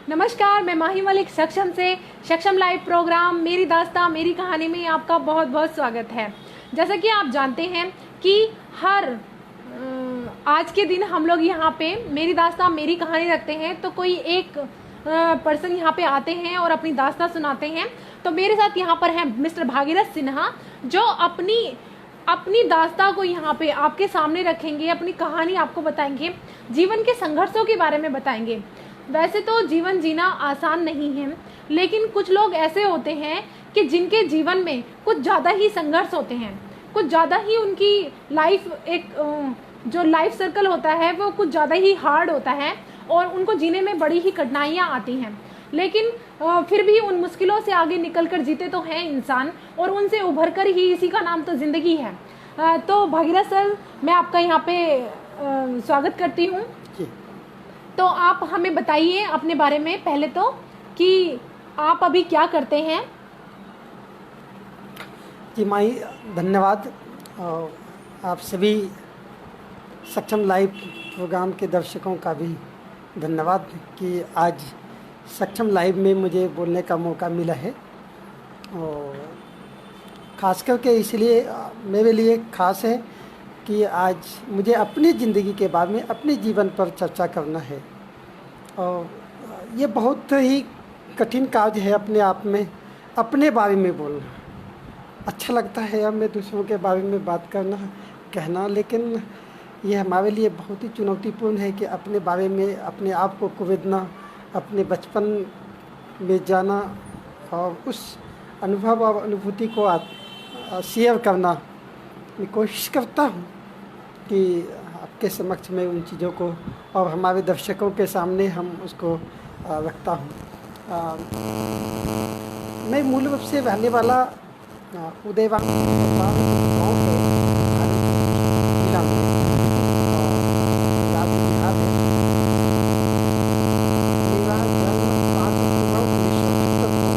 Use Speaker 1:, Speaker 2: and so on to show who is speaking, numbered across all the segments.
Speaker 1: नमस्कार, मैं माही मलिक सक्षम से सक्षम लाइव प्रोग्राम मेरी दास्तां मेरी कहानी में आपका बहुत बहुत स्वागत है। जैसा कि आप जानते हैं कि हर आज के दिन हम लोग यहाँ पे मेरी दास्तां मेरी कहानी रखते हैं, तो कोई एक पर्सन यहाँ पे आते हैं और अपनी दास्तां सुनाते हैं। तो मेरे साथ यहाँ पर हैं मिस्टर भागीरथ सिन्हा, जो अपनी दास्तां को यहाँ पे आपके सामने रखेंगे, अपनी कहानी आपको बताएंगे, जीवन के संघर्षों के बारे में बताएंगे। वैसे तो जीवन जीना आसान नहीं है, लेकिन कुछ लोग ऐसे होते हैं कि जिनके जीवन में कुछ ज़्यादा ही संघर्ष होते हैं, कुछ ज़्यादा ही उनकी लाइफ जो लाइफ सर्कल होता है वो कुछ ज़्यादा ही हार्ड होता है और उनको जीने में बड़ी ही कठिनाइयाँ आती हैं। लेकिन फिर भी उन मुश्किलों से आगे निकल कर जीते तो हैं इंसान, और उनसे उभर कर ही इसी का नाम तो ज़िंदगी है। तो भागीरथ सर, मैं आपका यहाँ पे स्वागत करती हूँ। तो आप हमें बताइए अपने बारे में पहले तो कि आप अभी क्या करते हैं।
Speaker 2: जी माही, धन्यवाद। आप सभी सक्षम लाइव प्रोग्राम के दर्शकों का भी धन्यवाद कि आज सक्षम लाइव में मुझे बोलने का मौका मिला है। और ख़ास करके इसलिए मेरे लिए ख़ास है कि आज मुझे अपनी ज़िंदगी के बारे में, अपने जीवन पर चर्चा करना है। और ये बहुत ही कठिन कार्य है अपने आप में, अपने बारे में बोलना। अच्छा लगता है अब मैं दूसरों के बारे में बात करना, कहना, लेकिन ये हमारे लिए बहुत ही चुनौतीपूर्ण है कि अपने बारे में अपने आप को कुरेदना, अपने बचपन में जाना और उस अनुभव और अनुभूति को शेयर करना। मैं कोशिश करता हूँ कि आपके समक्ष में उन चीज़ों को और हमारे दर्शकों के सामने हम उसको रखता हूँ। मैं मूल रूप से रहने वाला उदयवान गाँव है जिला में, राज्य बिहार है। मेरा जन्म 5 अक्टूबर 1978 को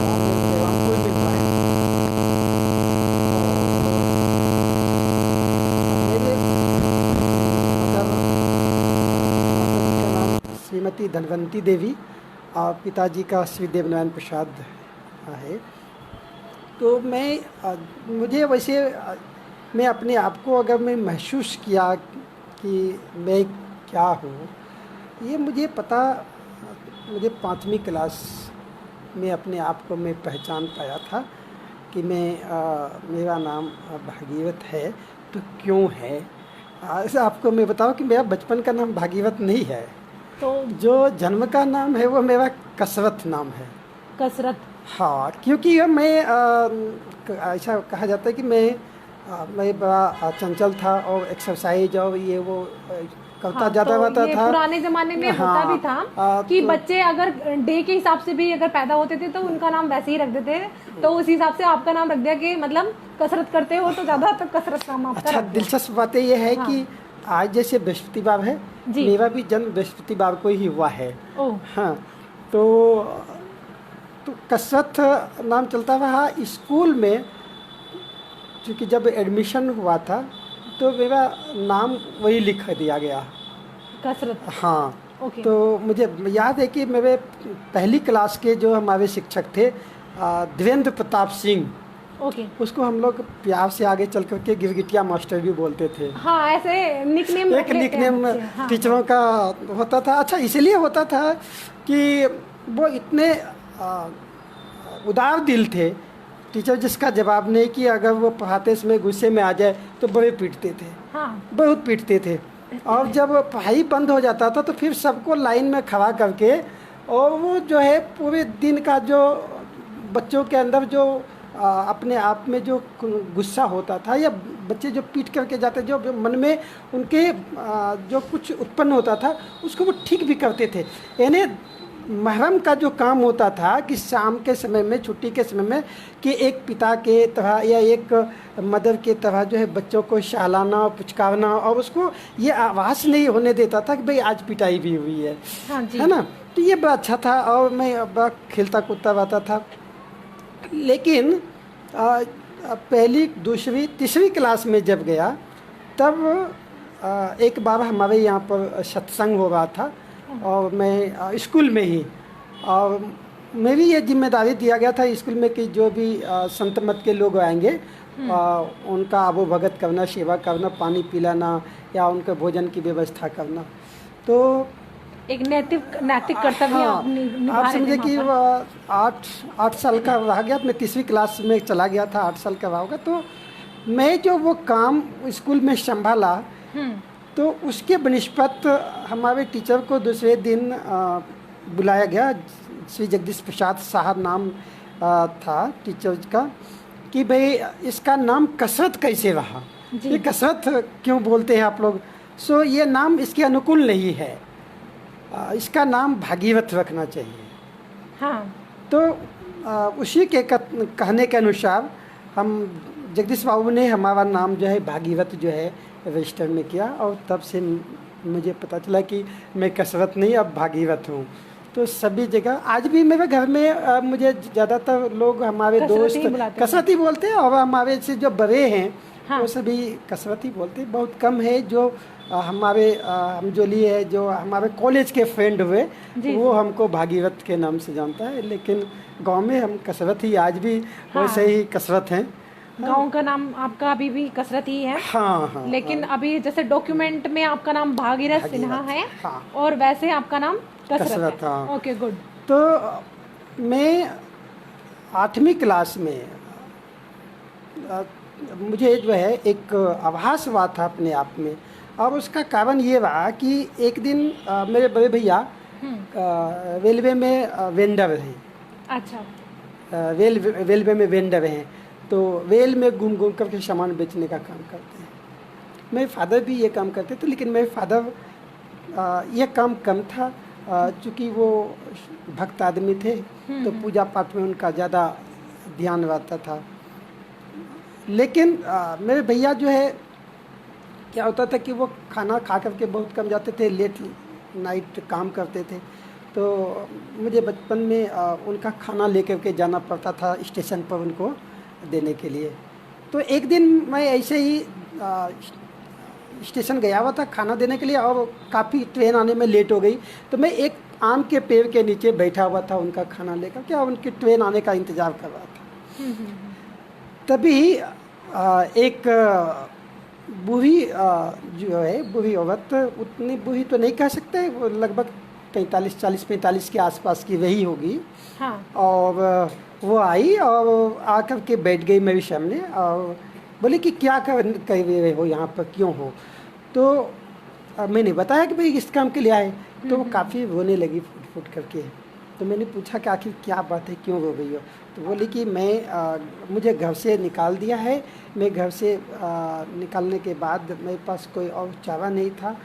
Speaker 2: गाँव में उदयवानपुर में हुआ है। श्रीमती धनवंती देवी और पिताजी का श्री देवनारायण प्रसाद है। तो मुझे वैसे मैं अपने आप को अगर मैं महसूस किया कि मैं क्या हूँ, ये मुझे 5वीं क्लास में अपने आप को मैं पहचान पाया था कि मेरा नाम भागीरथ है। तो क्यों है ऐसा आपको मैं बताऊँ कि मेरा बचपन का नाम भागीरथ नहीं है, तो जो जन्म का नाम है वो मेरा कसरत नाम है।
Speaker 1: कसरत? हाँ,
Speaker 2: क्योंकि मैं ऐसा कहा जाता है कि मैं बड़ा चंचल था और एक्सरसाइज और ये वो करता जाता रहता था।
Speaker 1: पुराने ज़माने में होता भी था कि बच्चे अगर डे के हिसाब से भी अगर पैदा होते थे तो उनका नाम वैसे ही रख देते थे, तो उस हिसाब से आपका नाम रख दिया कि मतलब कसरत करते हो तो ज़्यादा तो कसरत नाम आपका।
Speaker 2: अच्छा, दिलचस्प बात ये है कि आज जैसे बृहस्पतिवार है, मेरा भी जन्म बृहस्पतिवार को ही हुआ है। हाँ, तो कसरत नाम चलता रहा। स्कूल में क्योंकि जब एडमिशन हुआ था तो मेरा नाम वही लिख दिया गया, कसरत। हाँ, तो मुझे याद है कि मेरे पहली क्लास के जो हमारे शिक्षक थे देवेंद्र प्रताप सिंह, उसको हम लोग प्यार से आगे चल करके गिरगिटिया मास्टर भी बोलते थे।
Speaker 1: हाँ, ऐसे निकनेम,
Speaker 2: एक निकनेम टीचरों का होता था। अच्छा, इसलिए होता था कि वो इतने उदार दिल थे, टीचर जिसका जवाब नहीं कि अगर वो पढ़ाते समय गुस्से में आ जाए तो बड़े पीटते थे। हाँ, बहुत पीटते थे। और जब पढ़ाई बंद हो जाता था तो फिर सबको लाइन में खड़ा करके, और वो जो है पूरे दिन का जो बच्चों के अंदर जो अपने आप में जो गुस्सा होता था या बच्चे जो पीट करके जाते, जो मन में उनके जो कुछ उत्पन्न होता था उसको वो ठीक भी करते थे। यानी महरम का जो काम होता था कि शाम के समय में, छुट्टी के समय में, कि एक पिता के तरह या एक मदर के तरह जो है बच्चों को सहलाना और पुचकारना, और उसको ये आवाज़ नहीं होने देता था कि भाई आज पिटाई भी हुई है। हाँ जी। है ना। तो ये बड़ा अच्छा था और मैं बड़ा खेलता कूदता रहता था। लेकिन पहली, दूसरी, तीसरी क्लास में जब गया तब एक बार हमारे यहाँ पर सत्संग हो रहा था और मैं स्कूल में ही, और मेरी ये जिम्मेदारी दिया गया था स्कूल में कि जो भी संत मत के लोग आएंगे उनका आबो भगत करना, सेवा करना, पानी पिलाना या उनके भोजन की व्यवस्था करना। तो
Speaker 1: एक नैतिक कर्तव्य
Speaker 2: हाँ,
Speaker 1: आप निभा
Speaker 2: आप
Speaker 1: रहे थे
Speaker 2: समझे कि
Speaker 1: वहाँ पर।
Speaker 2: 8 साल का रह गया, मैं 3वीं क्लास में चला गया था, 8 साल का रहा होगा। तो मैं जो वो काम स्कूल में संभाला, तो उसके बनिस्पत हमारे टीचर को दूसरे दिन बुलाया गया। श्री जगदीश प्रसाद साहब नाम था टीचर का, कि भाई इसका नाम कसरत कैसे रहा, ये कसरत क्यों बोलते हैं आप लोग, सो ये नाम इसके अनुकूल नहीं है, इसका नाम भागीरथ रखना चाहिए।
Speaker 1: हाँ।
Speaker 2: तो उसी के कहने के अनुसार हम जगदीश बाबू ने हमारा नाम जो है भागीरथ जो है रजिस्टर में किया, और तब से मुझे पता चला कि मैं कसरत नहीं अब भागीरथ हूँ। तो सभी जगह आज भी मेरे घर में मुझे ज़्यादातर लोग हमारे दोस्त कसरत ही बोलते हैं, और हमारे से जो बड़े हैं हाँ। वो सभी कसरत ही बोलते हैं। बहुत कम है जो हमारे हम जो लिए है, जो हमारे कॉलेज के फ्रेंड हुए वो हमको भागीरथ के नाम से जानता है, लेकिन गांव में हम कसरत ही आज भी वैसे ही कसरत हैं।
Speaker 1: गांव का नाम आपका अभी भी कसरत ही है।
Speaker 2: हाँ,
Speaker 1: लेकिन अभी जैसे डॉक्यूमेंट में आपका नाम भागीरथ सिन्हा है और वैसे आपका नाम कसरत है। Okay, good.
Speaker 2: तो मैं 8वीं क्लास में मुझे जो है एक आभास हुआ था अपने आप में, और उसका कारण ये रहा कि एक दिन मेरे बड़े भैया रेलवे में वेंडर हैं।
Speaker 1: अच्छा।
Speaker 2: रेलवे में वेंडर हैं, तो रेल में घूम घूम करके सामान बेचने का काम करते हैं। मेरे फादर भी ये काम करते थे, लेकिन मेरे फादर ये काम कम था, चूँकि वो भक्त आदमी थे तो पूजा पाठ में उनका ज़्यादा ध्यान रहता था। लेकिन मेरे भैया जो है क्या होता था कि वो खाना खा करके बहुत कम जाते थे, लेट नाइट काम करते थे। तो मुझे बचपन में उनका खाना लेकर के जाना पड़ता था स्टेशन पर उनको देने के लिए। तो एक दिन मैं ऐसे ही स्टेशन गया हुआ था खाना देने के लिए, और काफ़ी ट्रेन आने में लेट हो गई। तो मैं एक आम के पेड़ के नीचे बैठा हुआ था उनका खाना लेकर के, और उनकी ट्रेन आने का इंतज़ार कर रहा था। तभी एक बूढ़ी जो है, बूढ़ी औरत, उतनी बूढ़ी तो नहीं कह सकते, वो लगभग 40-45 के आसपास की वही होगी।
Speaker 1: हाँ।
Speaker 2: और वो आई और आकर के बैठ गई मेरे सामने, और बोले कि क्या कर रहे हो यहाँ पर, क्यों हो। तो मैंने बताया कि भाई इस काम के लिए आए। तो वो काफ़ी रोने लगी फुट फुट करके। तो मैंने पूछा कि आखिर क्या बात है, क्यों रो रही हो। तो बोली कि मैं मुझे घर से निकाल दिया है, मैं घर से निकालने के बाद मेरे पास कोई और चारा नहीं था,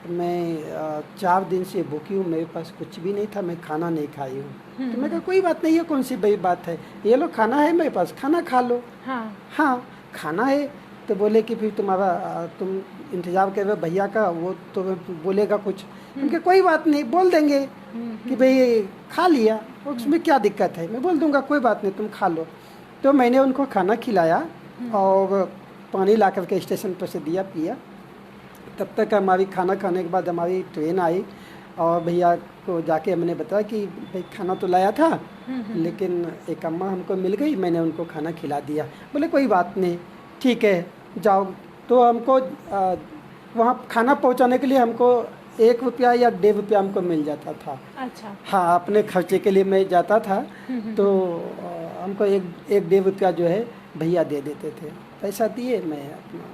Speaker 2: मैं 4 दिन से भूखी हूँ, मेरे पास कुछ भी नहीं था, मैं खाना नहीं खाई हूँ। तो मैं कहा कोई बात नहीं है, कौन सी बड़ी बात है, ये लो खाना है मेरे पास, खाना खा लो। हाँ खाना है। तो बोले कि फिर तुम इंतज़ार कर रहे भैया का, वो तो बोलेगा कुछ। उनके कोई बात नहीं, बोल देंगे कि भाई खा लिया, उसमें क्या दिक्कत है, मैं बोल दूंगा कोई बात नहीं तुम खा लो। तो मैंने उनको खाना खिलाया और पानी ला करके स्टेशन पर से दिया, पिया। तब तक हमारी खाना खाने के बाद हमारी ट्रेन आई, और भैया को जाके मैंने बताया कि भाई खाना तो लाया था, लेकिन एक अम्मा हमको मिल गई, मैंने उनको खाना खिला दिया। बोले कोई बात नहीं, ठीक है जाओ। तो हमको वहाँ खाना पहुँचाने के लिए हमको 1 रुपया या 1.5 रुपया हमको मिल जाता था।
Speaker 1: अच्छा।
Speaker 2: हाँ, अपने खर्चे के लिए मैं जाता था, तो हमको 1-1.5 रुपया जो है भैया दे देते थे। पैसा दिए, मैं अपना,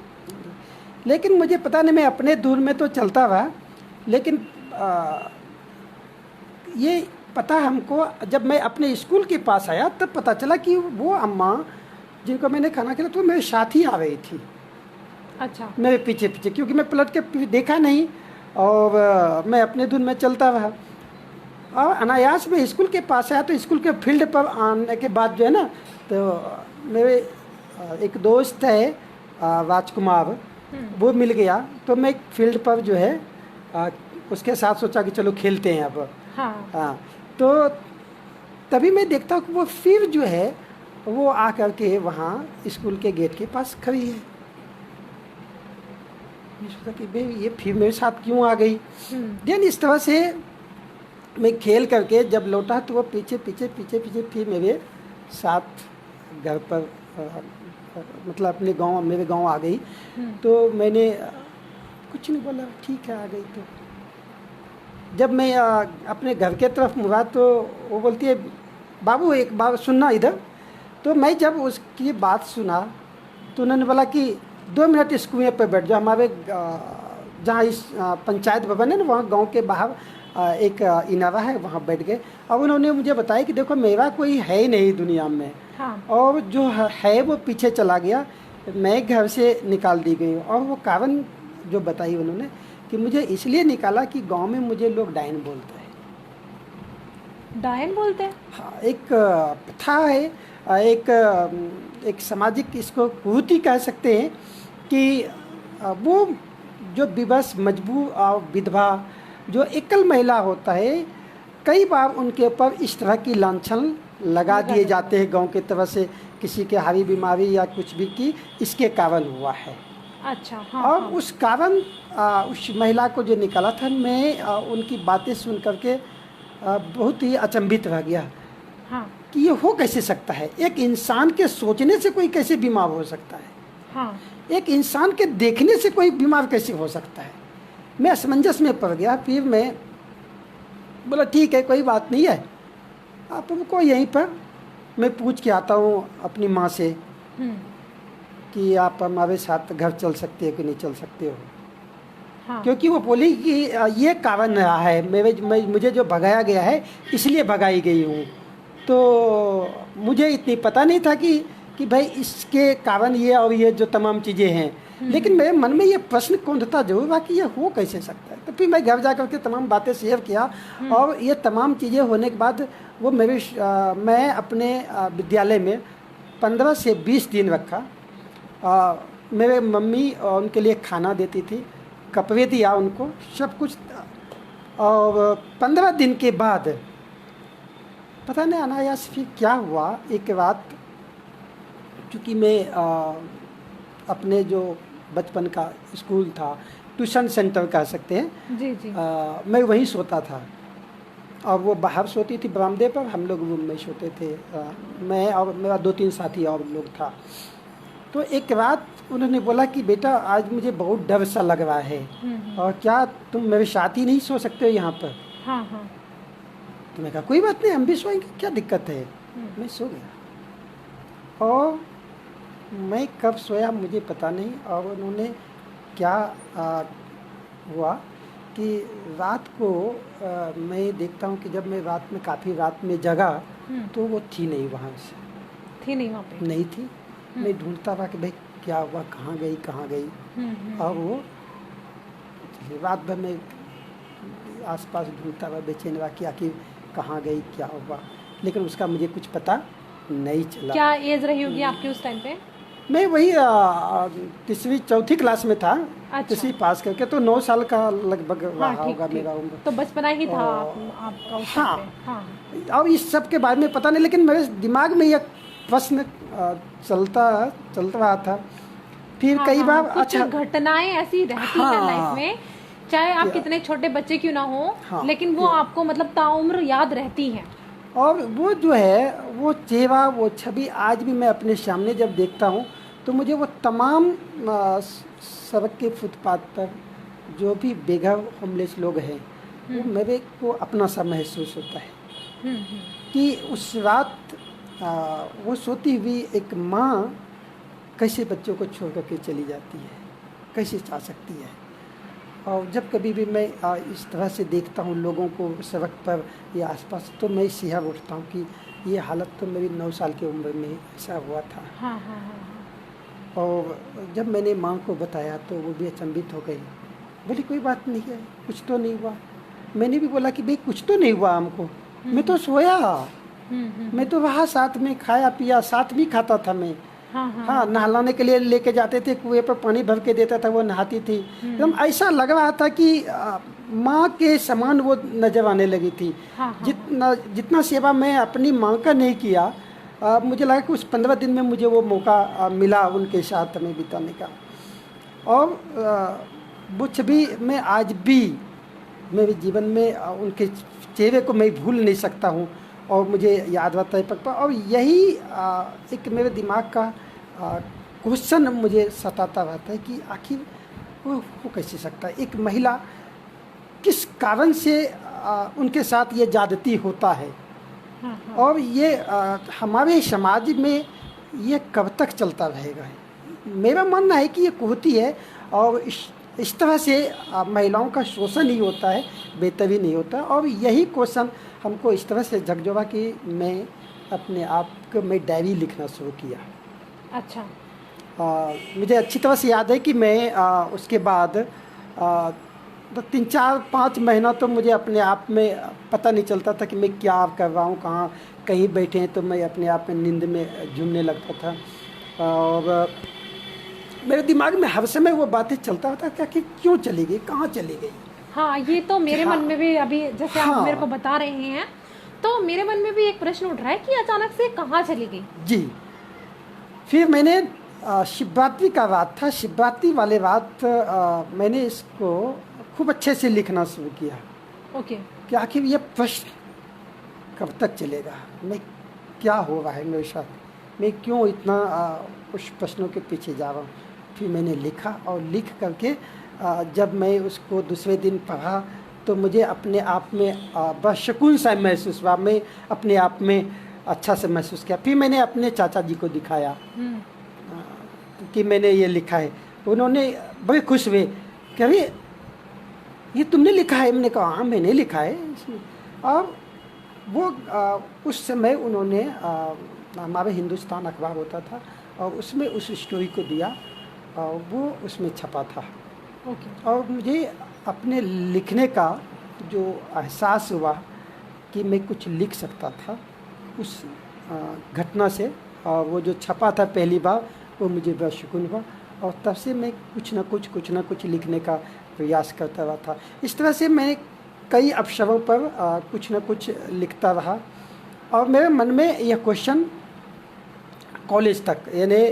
Speaker 2: लेकिन मुझे पता नहीं, मैं अपने दूर में तो चलता रहा, लेकिन ये पता हमको जब मैं अपने स्कूल के पास आया तब पता चला कि वो अम्मा जिनको मैंने खाना खिलाया तो मेरे साथ ही आ रही थी।
Speaker 1: अच्छा।
Speaker 2: मेरे पीछे पीछे, क्योंकि मैं पलट के देखा नहीं, और मैं अपने धुन में चलता रहा। और अनायास में स्कूल के पास आया, तो स्कूल के फील्ड पर आने के बाद जो है ना, तो मेरे एक दोस्त है राजकुमार, वो मिल गया। तो मैं फील्ड पर जो है उसके साथ सोचा कि चलो खेलते हैं अब। हाँ। तो तभी मैं देखता हूँ कि वो फिर जो है वो आकर के वहाँ स्कूल के गेट के पास खड़ी है। मैं सोचा कि भाई ये फिर मेरे साथ क्यों आ गई। देन इस तरह से मैं खेल करके जब लौटा तो वो पीछे पीछे पीछे पीछे फिर मेरे साथ घर पर मतलब अपने गांव, मेरे गांव आ गई। तो मैंने कुछ नहीं बोला, ठीक है आ गई। तो जब मैं अपने घर के तरफ मुड़ा तो वो बोलती है बाबू एक बार सुनना इधर। तो मैं जब उसकी बात सुना तो उन्होंने बोला कि 2 मिनट इस कुएँ पर बैठ जाओ। हमारे जहाँ इस पंचायत भवन है ना, वहाँ गांव के बाहर एक इनारा है, वहाँ बैठ गए। अब उन्होंने मुझे बताया कि देखो मेरा कोई है ही नहीं दुनिया में।
Speaker 1: हाँ।
Speaker 2: और जो है वो पीछे चला गया, मैं घर से निकाल दी गई। और वो कारण जो बताई उन्होंने कि मुझे इसलिए निकाला कि गांव में मुझे लोग डायन बोलते हैं।
Speaker 1: डायन बोलते हैं?
Speaker 2: हाँ, एक प्रथा है, एक सामाजिक इसको कुरीति कह सकते हैं कि वो जो विवश मजबूर और विधवा जो एकल महिला होता है, कई बार उनके ऊपर इस तरह की लांछन लगा दिए जाते हैं गांव की तरफ से, किसी के हावी बीमारी या कुछ भी की इसके कारण हुआ है।
Speaker 1: अच्छा। हाँ।
Speaker 2: और
Speaker 1: हाँ।
Speaker 2: उस कारण उस महिला को जो निकाला था, मैं उनकी बातें सुन करके बहुत ही अचंभित रह गया।
Speaker 1: हाँ।
Speaker 2: कि ये हो कैसे सकता है, एक इंसान के सोचने से कोई कैसे बीमार हो सकता है।
Speaker 1: हाँ।
Speaker 2: एक इंसान के देखने से कोई बीमार कैसे हो सकता है। मैं असमंजस में पड़ गया। फिर मैं बोला ठीक है कोई बात नहीं है, आप हमको यहीं पर मैं पूछ के आता हूँ अपनी माँ से कि आप हमारे साथ घर चल सकते हो कि नहीं चल सकते हो।
Speaker 1: हाँ।
Speaker 2: क्योंकि वो बोली कि ये कारण रहा है, मुझे जो भगाया गया है इसलिए भगाई गई हूँ। तो मुझे इतनी पता नहीं था कि भाई इसके कारण ये और ये जो तमाम चीज़ें हैं, लेकिन मेरे मन में ये प्रश्न कुंठता जरूर था कि ये हो कैसे सकता है। तो फिर मैं घर जा कर के तमाम बातें शेयर किया, और ये तमाम चीज़ें होने के बाद वो मैं अपने विद्यालय में 15 से 20 दिन रखा। मेरे मम्मी उनके लिए खाना देती थी, कपड़े दिया उनको, सब कुछ। और 15 दिन के बाद पता नहीं अनायास फिर क्या हुआ, एक रात चूँकि मैं अपने जो बचपन का स्कूल था, ट्यूशन सेंटर कह सकते हैं,
Speaker 1: जी जी।
Speaker 2: मैं वहीं सोता था। और वो बाहर सोती थी बरामदे पर, हम लोग रूम में सोते थे। मैं और मेरा 2-3 साथी और लोग था। तो एक रात उन्होंने बोला कि बेटा आज मुझे बहुत डर सा लग रहा है, और क्या तुम मेरे साथ ही नहीं सो सकते हो यहाँ पर।
Speaker 1: हाँ हाँ।
Speaker 2: तो मैं कहा कोई बात नहीं, हम भी सोएंगे, क्या दिक्कत है। मैं सो गया, और मैं कब सोया मुझे पता नहीं। और उन्होंने क्या हुआ कि रात को मैं देखता हूँ कि जब मैं रात में काफ़ी रात में जगा तो वो थी नहीं, वहाँ से
Speaker 1: थी नहीं, वहाँ पे
Speaker 2: नहीं थी। मैं ढूंढता था कि भाई क्या हुआ, कहाँ गई कहाँ गई। और वो रात भर में आसपास ढूंढता हुआ बेचैन हुआ कि आखिर कहाँ गई, क्या हुआ, लेकिन उसका मुझे कुछ पता नहीं चला।
Speaker 1: क्या एज रही होगी आपकी उस टाइम पे?
Speaker 2: मैं वही 3री 4थी क्लास में था।
Speaker 1: अच्छा।
Speaker 2: 3री पास करके तो 9 साल का लगभग रहा
Speaker 1: हाँ,
Speaker 2: होगा मेरा उम्र।
Speaker 1: तो बचपना ही था आपका उस
Speaker 2: हाँ।
Speaker 1: टाइम पे। हाँ।
Speaker 2: और इस सब के बारे में पता नहीं, लेकिन मेरे दिमाग में यह प्रश्न चलता रहा था। फिर कई बार
Speaker 1: कुछ घटनाएं ऐसी रहती हैं लाइफ में, चाहे आप कितने छोटे बच्चे क्यों ना हो, लेकिन वो आपको मतलब ताउम्र याद रहती हैं। और
Speaker 2: वो जो है वो चेहरा, वो छवि आज भी मैं अपने सामने जब देखता हूँ तो मुझे वो तमाम सड़क के फुटपाथ पर जो भी बेघर होमलेस लोग हैं, वो मेरे को अपना सा महसूस होता है कि उस रात वो सोती हुई एक माँ कैसे बच्चों को छोड़ करके चली जाती है, कैसे जा सकती है। और जब कभी भी मैं इस तरह से देखता हूँ लोगों को सड़क पर या आसपास, तो मैं सिहर उठता हूँ कि ये हालत तो मेरी 9 साल की उम्र में ऐसा हुआ था।
Speaker 1: हाँ हाँ हाँ।
Speaker 2: और जब मैंने माँ को बताया तो वो भी अचंभित हो गई, बोली कोई बात नहीं है, कुछ तो नहीं हुआ। मैंने भी बोला कि भाई कुछ तो नहीं हुआ हमको, मैं तो सोया, मैं तो वहाँ साथ में खाया पिया, साथ भी खाता था मैं। हाँ, नहलाने के लिए लेके जाते थे, कुएं पर पानी भर के देता था, वो नहाती थी। एकदम ऐसा लग रहा था कि माँ के समान वो नजर आने लगी थी। जितना सेवा मैं अपनी माँ का नहीं किया, मुझे लगा कि उस 15 दिन में मुझे वो मौका मिला उनके साथ में बिताने का। और वो छवि मैं आज भी मेरे जीवन में उनके चेहरे को मैं भूल नहीं सकता हूँ और मुझे याद रहता है पक्का। और यही एक मेरे दिमाग का क्वेश्चन मुझे सताता रहता है कि आखिर वो हो कैसे सकता है, एक महिला किस कारण से उनके साथ ये ज्यादती होता है।
Speaker 1: हाँ, हाँ।
Speaker 2: और ये हमारे समाज में ये कब तक चलता रहेगा। मेरा मानना है कि ये कुरीति है और इस तरह से महिलाओं का शोषण ही होता है, बेहतरी नहीं होता। और यही क्वेश्चन हमको इस तरह से झकझोरा कि मैं अपने आप को मैं डायरी लिखना शुरू किया।
Speaker 1: अच्छा।
Speaker 2: मुझे अच्छी तरह से याद है कि मैं उसके बाद तो 3-4-5 महीना तो मुझे अपने आप में पता नहीं चलता था कि मैं क्या कर रहा हूँ, कहाँ कहीं बैठे हैं तो मैं अपने आप में नींद में झूमने लगता था। और मेरे दिमाग में हर समय वो बातें चलता रहता था कि क्यों चली गई, कहाँ चली गई।
Speaker 1: हाँ, ये तो मेरे मन में भी अभी जैसे आप
Speaker 2: हाँ।
Speaker 1: मेरे को बता रहे हैं तो मेरे मन में भी एक प्रश्न उठ रहा है कि अचानक से कहाँ चली गई।
Speaker 2: जी। फिर मैंने शिवरात्रि का रात था, शिवरात्रि वाले रात मैंने इसको खूब अच्छे से लिखना शुरू किया
Speaker 1: ओके।
Speaker 2: कि आखिर ये प्रश्न कब तक चलेगा, मैं क्या हो रहा है मेरे साथ, मैं क्यों इतना उस प्रश्नों के पीछे जा रहा हूँ। फिर मैंने लिखा और लिख करके जब मैं उसको दूसरे दिन पढ़ा तो मुझे अपने आप में बस सुकून सा महसूस हुआ, मैं अपने आप में अच्छा से महसूस किया। फिर मैंने अपने चाचा जी को दिखाया कि मैंने ये लिखा है। उन्होंने बड़े खुश हुए कि अरे ये तुमने लिखा है। मैंने कहा हाँ मैंने लिखा है। और वो उस समय उन्होंने हमारे हिंदुस्तान अखबार होता था और उसमें उस स्टोरी को दिया और वो उसमें छपा था।
Speaker 1: ओके।
Speaker 2: और मुझे अपने लिखने का जो एहसास हुआ कि मैं कुछ लिख सकता था उस घटना से, और वो जो छपा था पहली बार वो मुझे बड़ा सुकून हुआ। और तब से मैं कुछ ना कुछ लिखने का प्रयास करता रहा था। इस तरह से मैं कई अवसरों पर कुछ ना कुछ लिखता रहा। और मेरे मन में यह क्वेश्चन कॉलेज तक, यानी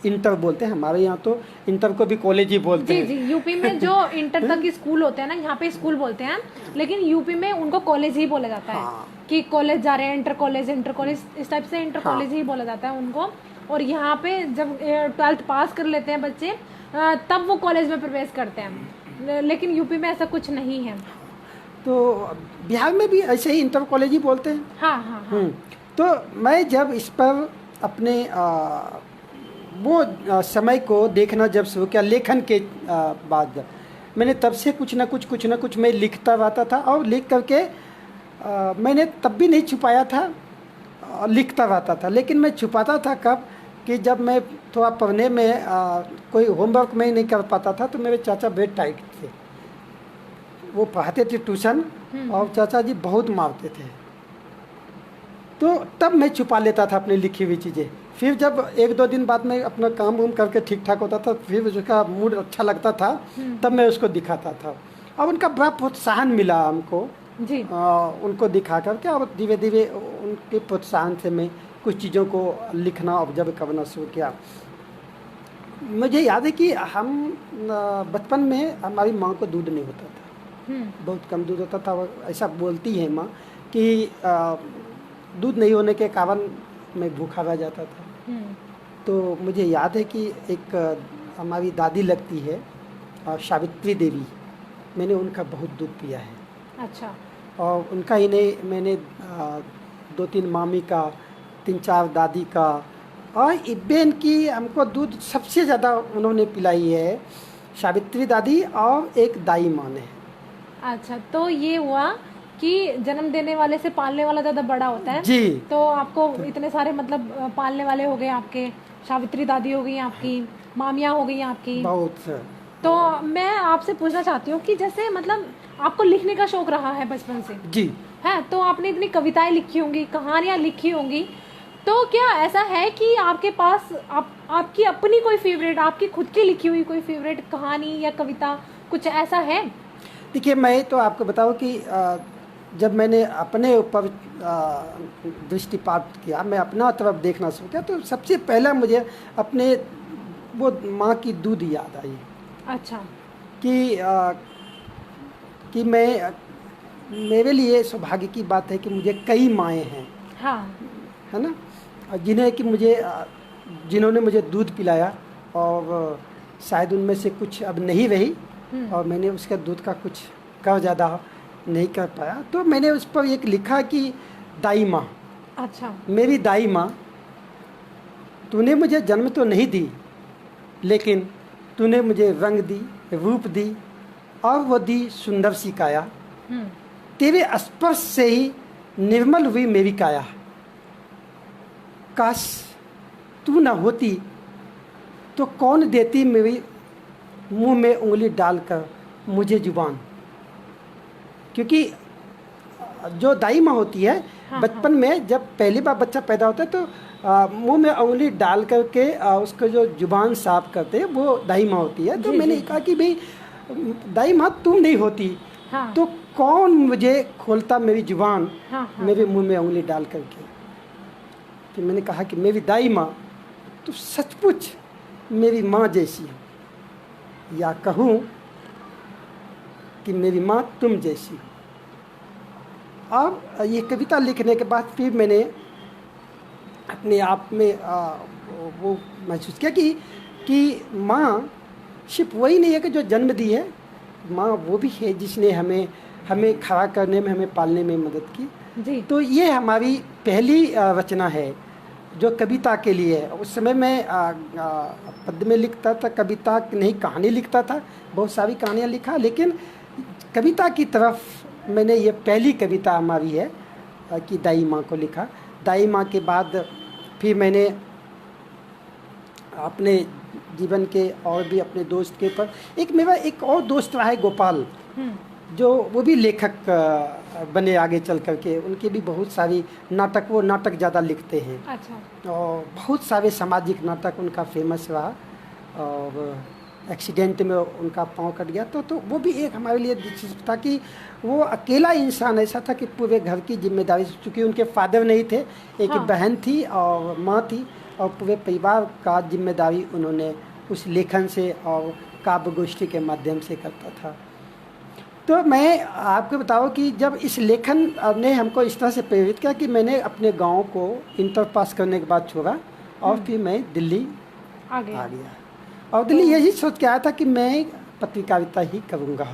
Speaker 2: इंटर बोलते हैं हमारे यहाँ, तो इंटर को भी कॉलेज ही बोलते
Speaker 1: जी
Speaker 2: हैं।
Speaker 1: जी, यूपी में जो इंटर तक की स्कूल होते हैं ना, यहाँ पे स्कूल बोलते हैं, लेकिन यूपी में उनको कॉलेज ही बोला जाता है।
Speaker 2: हाँ।
Speaker 1: कि कॉलेज जा रहे हैं, इंटर कॉलेज इस टाइप से इंटर
Speaker 2: हाँ।
Speaker 1: कॉलेज ही बोला जाता है उनको। और यहाँ पे जब 12th पास कर लेते हैं बच्चे तब वो कॉलेज में प्रवेश करते हैं, लेकिन यूपी में ऐसा कुछ नहीं है।
Speaker 2: तो बिहार में भी ऐसे ही इंटर कॉलेज ही बोलते हैं।
Speaker 1: हाँ हाँ हाँ।
Speaker 2: तो मैं जब इस पर अपने वो समय को देखना जब शुरू किया लेखन के बाद, मैंने तब से कुछ ना कुछ मैं लिखता रहता था। और लिख करके मैंने तब भी नहीं छुपाया था, लिखता रहता था। लेकिन मैं छुपाता था कब कि जब मैं थोड़ा पढ़ने में कोई होमवर्क में नहीं कर पाता था तो मेरे चाचा बहुत टाइट थे, वो पढ़ाते थे ट्यूशन और चाचा जी बहुत मारते थे। तो तब मैं छुपा लेता था अपनी लिखी हुई चीज़ें। फिर जब 1-2 दिन बाद में अपना काम वाम करके ठीक ठाक होता था, फिर उसका मूड अच्छा लगता था, तब मैं उसको दिखाता था। और उनका बड़ा प्रोत्साहन मिला हमको
Speaker 1: जी।
Speaker 2: उनको दिखा करके। और धीरे धीरे उनके प्रोत्साहन से मैं कुछ चीज़ों को लिखना ऑब्जर्व करना शुरू किया। मुझे याद है कि हम बचपन में हमारी माँ को दूध नहीं होता था, बहुत कम दूध होता था। और ऐसा बोलती है माँ कि दूध नहीं होने के कारण मैं भूखा रह जाता था। तो मुझे याद है कि एक हमारी दादी लगती है सावित्री देवी, मैंने उनका बहुत दूध पिया है।
Speaker 1: अच्छा।
Speaker 2: और उनका ही नहीं, मैंने 2-3 मामी का, 3-4 दादी का, और इब्बेन की हमको दूध सबसे ज़्यादा उन्होंने पिलाई है सावित्री दादी और एक दाई माँ ने।
Speaker 1: अच्छा, तो ये हुआ कि जन्म देने वाले से पालने वाला ज़्यादा बड़ा होता है।
Speaker 2: जी।
Speaker 1: तो आपको इतने सारे मतलब पालने वाले हो गए आपके, सावित्री दादी हो गई आपकी, मामियाँ हो गई आपकी।
Speaker 2: बहुत।
Speaker 1: तो मैं आपसे पूछना चाहती हूँ कि जैसे मतलब आपको लिखने का शौक रहा है बचपन से,
Speaker 2: जी।
Speaker 1: है तो आपने इतनी कविताएं लिखी होंगी, कहानियाँ लिखी होंगी, तो क्या ऐसा है कि आपके पास आपकी अपनी कोई फेवरेट, आपकी खुद की लिखी हुई कोई फेवरेट कहानी या कविता कुछ ऐसा है?
Speaker 2: देखिए, मैं तो आपको बताऊं कि जब मैंने अपने ऊपर दृष्टिपात किया, मैं अपना तरफ देखना शुरू किया, तो सबसे पहला मुझे अपने वो माँ की दूध याद आई।
Speaker 1: अच्छा।
Speaker 2: कि कि मेरे लिए सौभाग्य की बात है कि मुझे कई माएँ हैं,
Speaker 1: हाँ।
Speaker 2: है ना, और जिन्होंने मुझे दूध पिलाया, और शायद उनमें से कुछ अब नहीं रही, और मैंने उसका दूध का कुछ कर ज़्यादा नहीं कर पाया। तो मैंने उस पर एक लिखा कि दाई माँ,
Speaker 1: अच्छा।
Speaker 2: मेरी दाई माँ, तूने मुझे जन्म तो नहीं दी, लेकिन तूने मुझे रंग दी, रूप दी, और वो दी सुंदर सी काया। तेरे स्पर्श से ही निर्मल हुई मेरी काया। काश तू ना होती तो कौन देती मेरी मुंह में उंगली डालकर मुझे जुबान। क्योंकि जो दाई माँ होती है,
Speaker 1: हाँ,
Speaker 2: बचपन में जब पहली बार बच्चा पैदा होता है तो मुंह में उंगली डाल करके उसको जो जुबान साफ करते हैं वो दाई माँ होती है। तो मैंने कहा कि भाई दाई माँ तुम नहीं होती,
Speaker 1: हाँ,
Speaker 2: तो कौन मुझे खोलता मेरी जुबान,
Speaker 1: हाँ,
Speaker 2: मेरे मुंह में उंगली डाल करके। फिर मैंने कहा कि मेरी दाई माँ तो सचमुच मेरी माँ जैसी हो, या कहूँ कि मेरी माँ तुम जैसी हो। अब ये कविता लिखने के बाद फिर मैंने अपने आप में वो महसूस किया कि माँ सिर्फ वही नहीं है कि जो जन्म दी है, माँ वो भी है जिसने हमें खड़ा करने में, हमें पालने में मदद की
Speaker 1: जी।
Speaker 2: तो ये हमारी पहली रचना है जो कविता के लिए है। उस समय मैं पद्य में लिखता था, कविता नहीं कहानी लिखता था, बहुत सारी कहानियाँ लिखा, लेकिन कविता की तरफ मैंने ये पहली कविता हमारी है कि दाई माँ को लिखा। दाई माँ के बाद फिर मैंने अपने जीवन के और भी अपने दोस्त के ऊपर, मेरा एक और दोस्त रहा है गोपाल, जो वो भी लेखक बने आगे चल करके। उनके भी बहुत सारी नाटक, वो नाटक ज़्यादा लिखते हैं।
Speaker 1: अच्छा।
Speaker 2: और बहुत सारे सामाजिक नाटक उनका फेमस रहा, और एक्सीडेंट में उनका पाँव कट गया तो वो भी एक हमारे लिए दिलचस्प था कि वो अकेला इंसान ऐसा था कि पूरे घर की जिम्मेदारी, चूँकि उनके फादर नहीं थे, एक
Speaker 1: हाँ।
Speaker 2: बहन थी और माँ थी, और पूरे परिवार का जिम्मेदारी उन्होंने उस लेखन से और काव्य गोष्ठी के माध्यम से करता था। तो मैं आपको बताऊं कि जब इस लेखन ने हमको इस तरह से प्रेरित किया कि मैंने अपने गांव को इंटर पास करने के बाद छोड़ा, और फिर मैं दिल्ली आ गया। और दिल्ली यही सोच के आया था कि मैं पत्रकारिता ही करूँगा।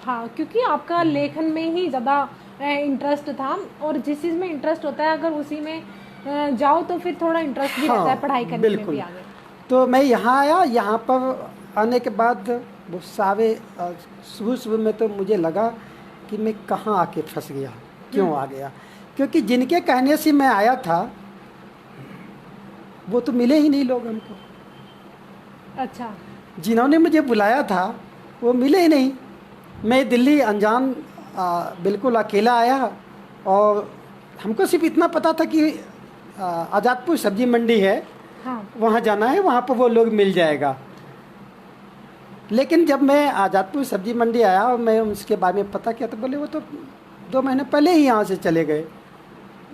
Speaker 1: हाँ, क्योंकि आपका लेखन में ही ज़्यादा इंटरेस्ट था, और जिस चीज़ में इंटरेस्ट होता है अगर उसी में जाओ तो फिर थोड़ा इंटरेस्ट भी रहता है पढ़ाई करने में भी आगे।
Speaker 2: तो मैं यहाँ आया। यहाँ पर आने के बाद वो सारे शुरू में तो मुझे लगा कि मैं कहाँ आके फंस गया, क्यों आ गया, क्योंकि जिनके कहने से मैं आया था वो तो मिले ही नहीं लोग हमको।
Speaker 1: अच्छा।
Speaker 2: जिन्होंने मुझे बुलाया था वो मिले ही नहीं। मैं दिल्ली अनजान बिल्कुल अकेला आया, और हमको सिर्फ इतना पता था कि आज़ादपुर सब्जी मंडी है,
Speaker 1: हाँ।
Speaker 2: वहाँ जाना है, वहाँ पर वो लोग मिल जाएगा। लेकिन जब मैं आज़ादपुर सब्जी मंडी आया और मैं उसके बारे में पता किया तो बोले वो तो 2 महीने पहले ही यहाँ से चले गए।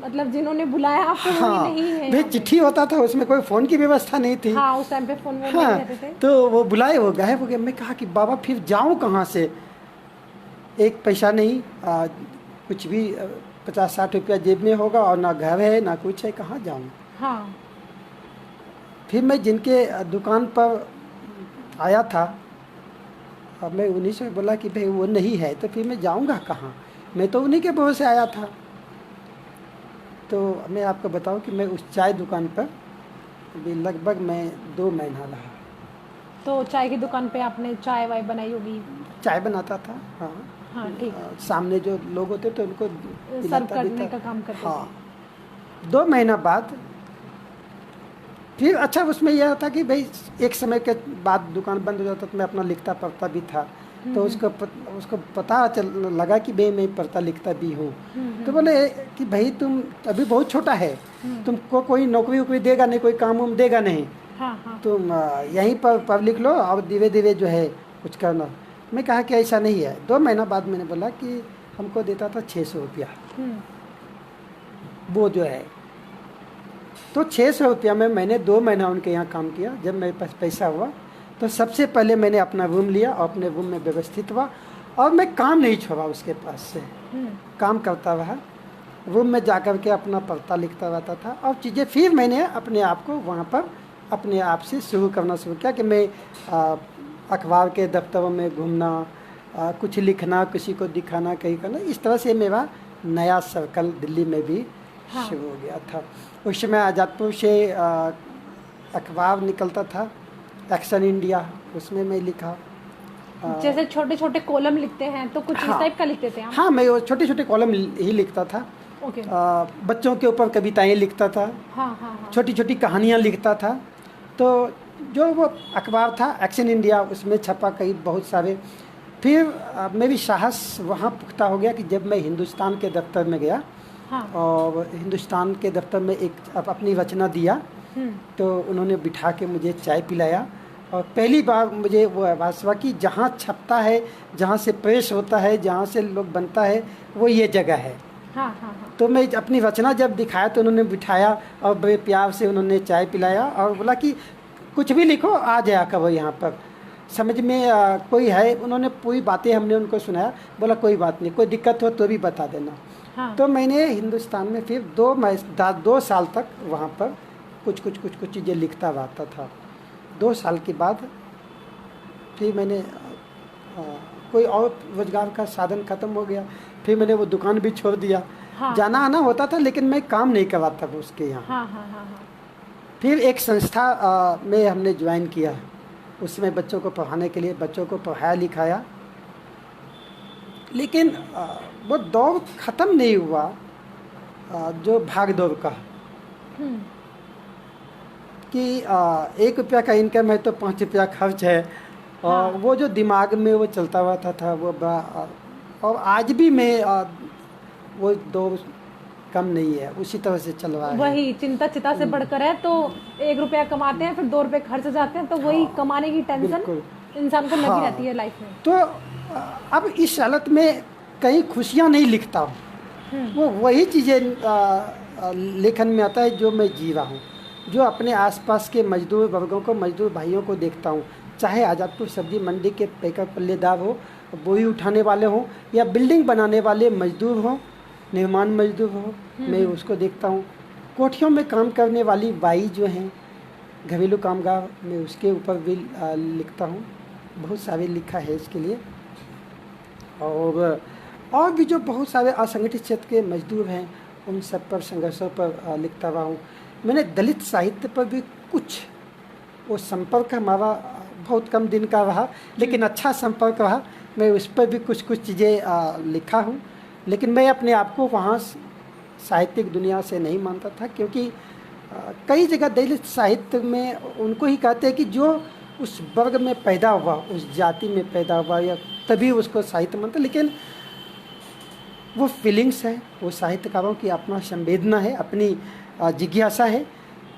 Speaker 1: मतलब जिन्होंने बुलाया आपको
Speaker 2: हाँ,
Speaker 1: नहीं है।
Speaker 2: भाई चिट्ठी होता था, उसमें कोई फ़ोन की व्यवस्था नहीं थी।
Speaker 1: हाँ, उस टाइम पे फ़ोन
Speaker 2: हाँ,
Speaker 1: नहीं रहते थे।
Speaker 2: तो वो बुलाए, वो गायब हो गए। मैं कहा कि बाबा फिर जाऊँ कहाँ से, एक पैसा नहीं, कुछ भी 50-60 रुपया जेब में होगा, और ना घर है ना कुछ है, कहाँ जाऊँ।
Speaker 1: हाँ।
Speaker 2: फिर मैं जिनके दुकान पर आया था, अब मैं उन्हीं से बोला कि भाई वो नहीं है, तो फिर मैं जाऊंगा कहाँ, मैं तो उन्हीं के भरोसे आया था। तो मैं आपको बताऊं कि मैं उस चाय दुकान पर अभी लगभग मैं 2 महीना रहा।
Speaker 1: तो चाय की दुकान पे आपने चाय वाय बनाई होगी?
Speaker 2: चाय बनाता था। हाँ
Speaker 1: हाँ, ठीक।
Speaker 2: सामने जो लोग होते थे उनको
Speaker 1: सर्व करने का काम करते थे।
Speaker 2: हाँ, 2 महीना बाद फिर अच्छा उसमें यह था कि भाई एक समय के बाद दुकान बंद हो जाता तो मैं अपना लिखता पढ़ता भी था, तो उसको पता लगा कि भाई मैं पढ़ता लिखता भी हूँ। तो बोले कि भाई तुम अभी बहुत छोटा है, तुमको कोई नौकरी वोकरी देगा नहीं, कोई काम वाम देगा नहीं,
Speaker 1: हाँ।
Speaker 2: तुम यहीं पर पढ़ लिख लो और धीरे धीरे जो है कुछ करना। मैं कहा कि ऐसा नहीं है। 2 महीना बाद मैंने बोला कि हमको देता था 600 रुपया वो जो है, तो 600 रुपया में मैंने 2 महीना उनके यहाँ काम किया। जब मेरे पास पैसा हुआ तो सबसे पहले मैंने अपना रूम लिया और अपने रूम में व्यवस्थित हुआ, और मैं काम नहीं छोड़ा उसके पास से,
Speaker 1: हम्म,
Speaker 2: काम करता रहा, रूम में जा कर के अपना पढ़ता लिखता रहता था। और चीज़ें फिर मैंने अपने आप को वहाँ पर अपने आप से शुरू करना शुरू किया कि मैं अखबार के दफ्तरों में घूमना, कुछ लिखना, किसी को दिखाना, कहीं करना, इस तरह से मेरा नया सर्कल दिल्ली में भी
Speaker 1: हाँ।
Speaker 2: शुरू हो गया था। उस समय आज़ादपुर से अखबार निकलता था, एक्शन इंडिया, उसमें मैं लिखा।
Speaker 1: जैसे छोटे छोटे कॉलम लिखते हैं तो कुछ इस
Speaker 2: हाँ।
Speaker 1: टाइप का लिखते थे आप?
Speaker 2: हाँ, मैं वो छोटे छोटे कॉलम ही लिखता था।
Speaker 1: ओके।
Speaker 2: बच्चों के ऊपर कविताएं लिखता था,
Speaker 1: हाँ हाँ हाँ।
Speaker 2: छोटी छोटी कहानियाँ लिखता था। तो जो वो अखबार था एक्शन इंडिया, उसमें छपा कई बहुत सारे। फिर मेरी साहस वहाँ पुख्ता हो गया कि जब मैं हिंदुस्तान के दफ्तर में गया
Speaker 1: हाँ।
Speaker 2: और हिंदुस्तान के दफ्तर में एक अपनी रचना दिया, तो उन्होंने बिठा के मुझे चाय पिलाया और पहली बार मुझे वो आवाज़ हुआ कि जहाँ छपता है, जहाँ से प्रेस होता है, जहाँ से लोग बनता है, वो ये जगह है।
Speaker 1: हाँ हाँ हाँ।
Speaker 2: तो मैं अपनी रचना जब दिखाया तो उन्होंने बिठाया और बड़े प्यार से उन्होंने चाय पिलाया और बोला कि कुछ भी लिखो, आ जाया करो यहाँ पर, समझ में कोई है। उन्होंने पूरी बातें हमने उनको सुनाया, बोला कोई बात नहीं, कोई दिक्कत हो तो भी बता देना।
Speaker 1: हाँ।
Speaker 2: तो मैंने हिंदुस्तान में फिर 2 साल तक वहाँ पर कुछ चीज़ें लिखता रहता था। 2 साल के बाद फिर मैंने कोई और रोजगार का साधन ख़त्म हो गया, फिर मैंने वो दुकान भी छोड़ दिया।
Speaker 1: हाँ।
Speaker 2: जाना आना होता था लेकिन मैं काम नहीं करवाता था उसके यहाँ।
Speaker 1: हाँ हाँ हाँ हाँ।
Speaker 2: फिर एक संस्था में हमने ज्वाइन किया, उसमें बच्चों को पढ़ाने के लिए, बच्चों को पढ़ाया लिखाया। लेकिन वो दौर ख़त्म नहीं हुआ, जो भाग दौड़ का, कि 1 रुपया का इनकम है तो 5 रुपया खर्च है। और
Speaker 1: हाँ।
Speaker 2: वो जो दिमाग में वो चलता हुआ था वो बड़ा, और आज भी मैं वो दौर कम नहीं है, उसी तरह से चल रहा है।
Speaker 1: वही चिंता चिता से बढ़कर है। तो 1 रुपया कमाते हैं, फिर 2 रुपए खर्च जाते हैं, तो वही
Speaker 2: हाँ,
Speaker 1: कमाने की टेंशन
Speaker 2: बिल्कुल।
Speaker 1: इंसान को लगी
Speaker 2: हाँ।
Speaker 1: रहती है लाइफ में।
Speaker 2: तो अब इस हालत में कहीं खुशियाँ नहीं लिखता हूँ, वो वही चीज़ें लेखन में आता है जो मैं जी रहा हूँ, जो अपने आसपास के मजदूर वर्गों को, मजदूर भाइयों को देखता हूँ, चाहे आज़ादपुर सब्जी मंडी के पैकर पल्लेदार हो, बोरी उठाने वाले हों, या बिल्डिंग बनाने वाले मजदूर हों, निर्माण मजदूर हो, मैं उसको देखता हूँ। कोठियों में काम करने वाली बाई जो हैं, घरेलू कामगार, मैं उसके ऊपर भी लिखता हूँ, बहुत सारे लिखा है इसके लिए। और भी जो बहुत सारे असंगठित क्षेत्र के मजदूर हैं, उन सब पर, संघर्षों पर लिखता रहा हूँ। मैंने दलित साहित्य पर भी कुछ, वो संपर्क हमारा बहुत कम दिन का रहा लेकिन अच्छा संपर्क रहा, मैं उस पर भी कुछ चीज़ें लिखा हूँ। लेकिन मैं अपने आप को वहाँ साहित्यिक दुनिया से नहीं मानता था, क्योंकि कई जगह दलित साहित्य में उनको ही कहते हैं कि जो उस वर्ग में पैदा हुआ, उस जाति में पैदा हुआ, या तभी उसको साहित्य मानते। लेकिन वो फीलिंग्स है, वो साहित्यकारों की अपना संवेदना है, अपनी जिज्ञासा है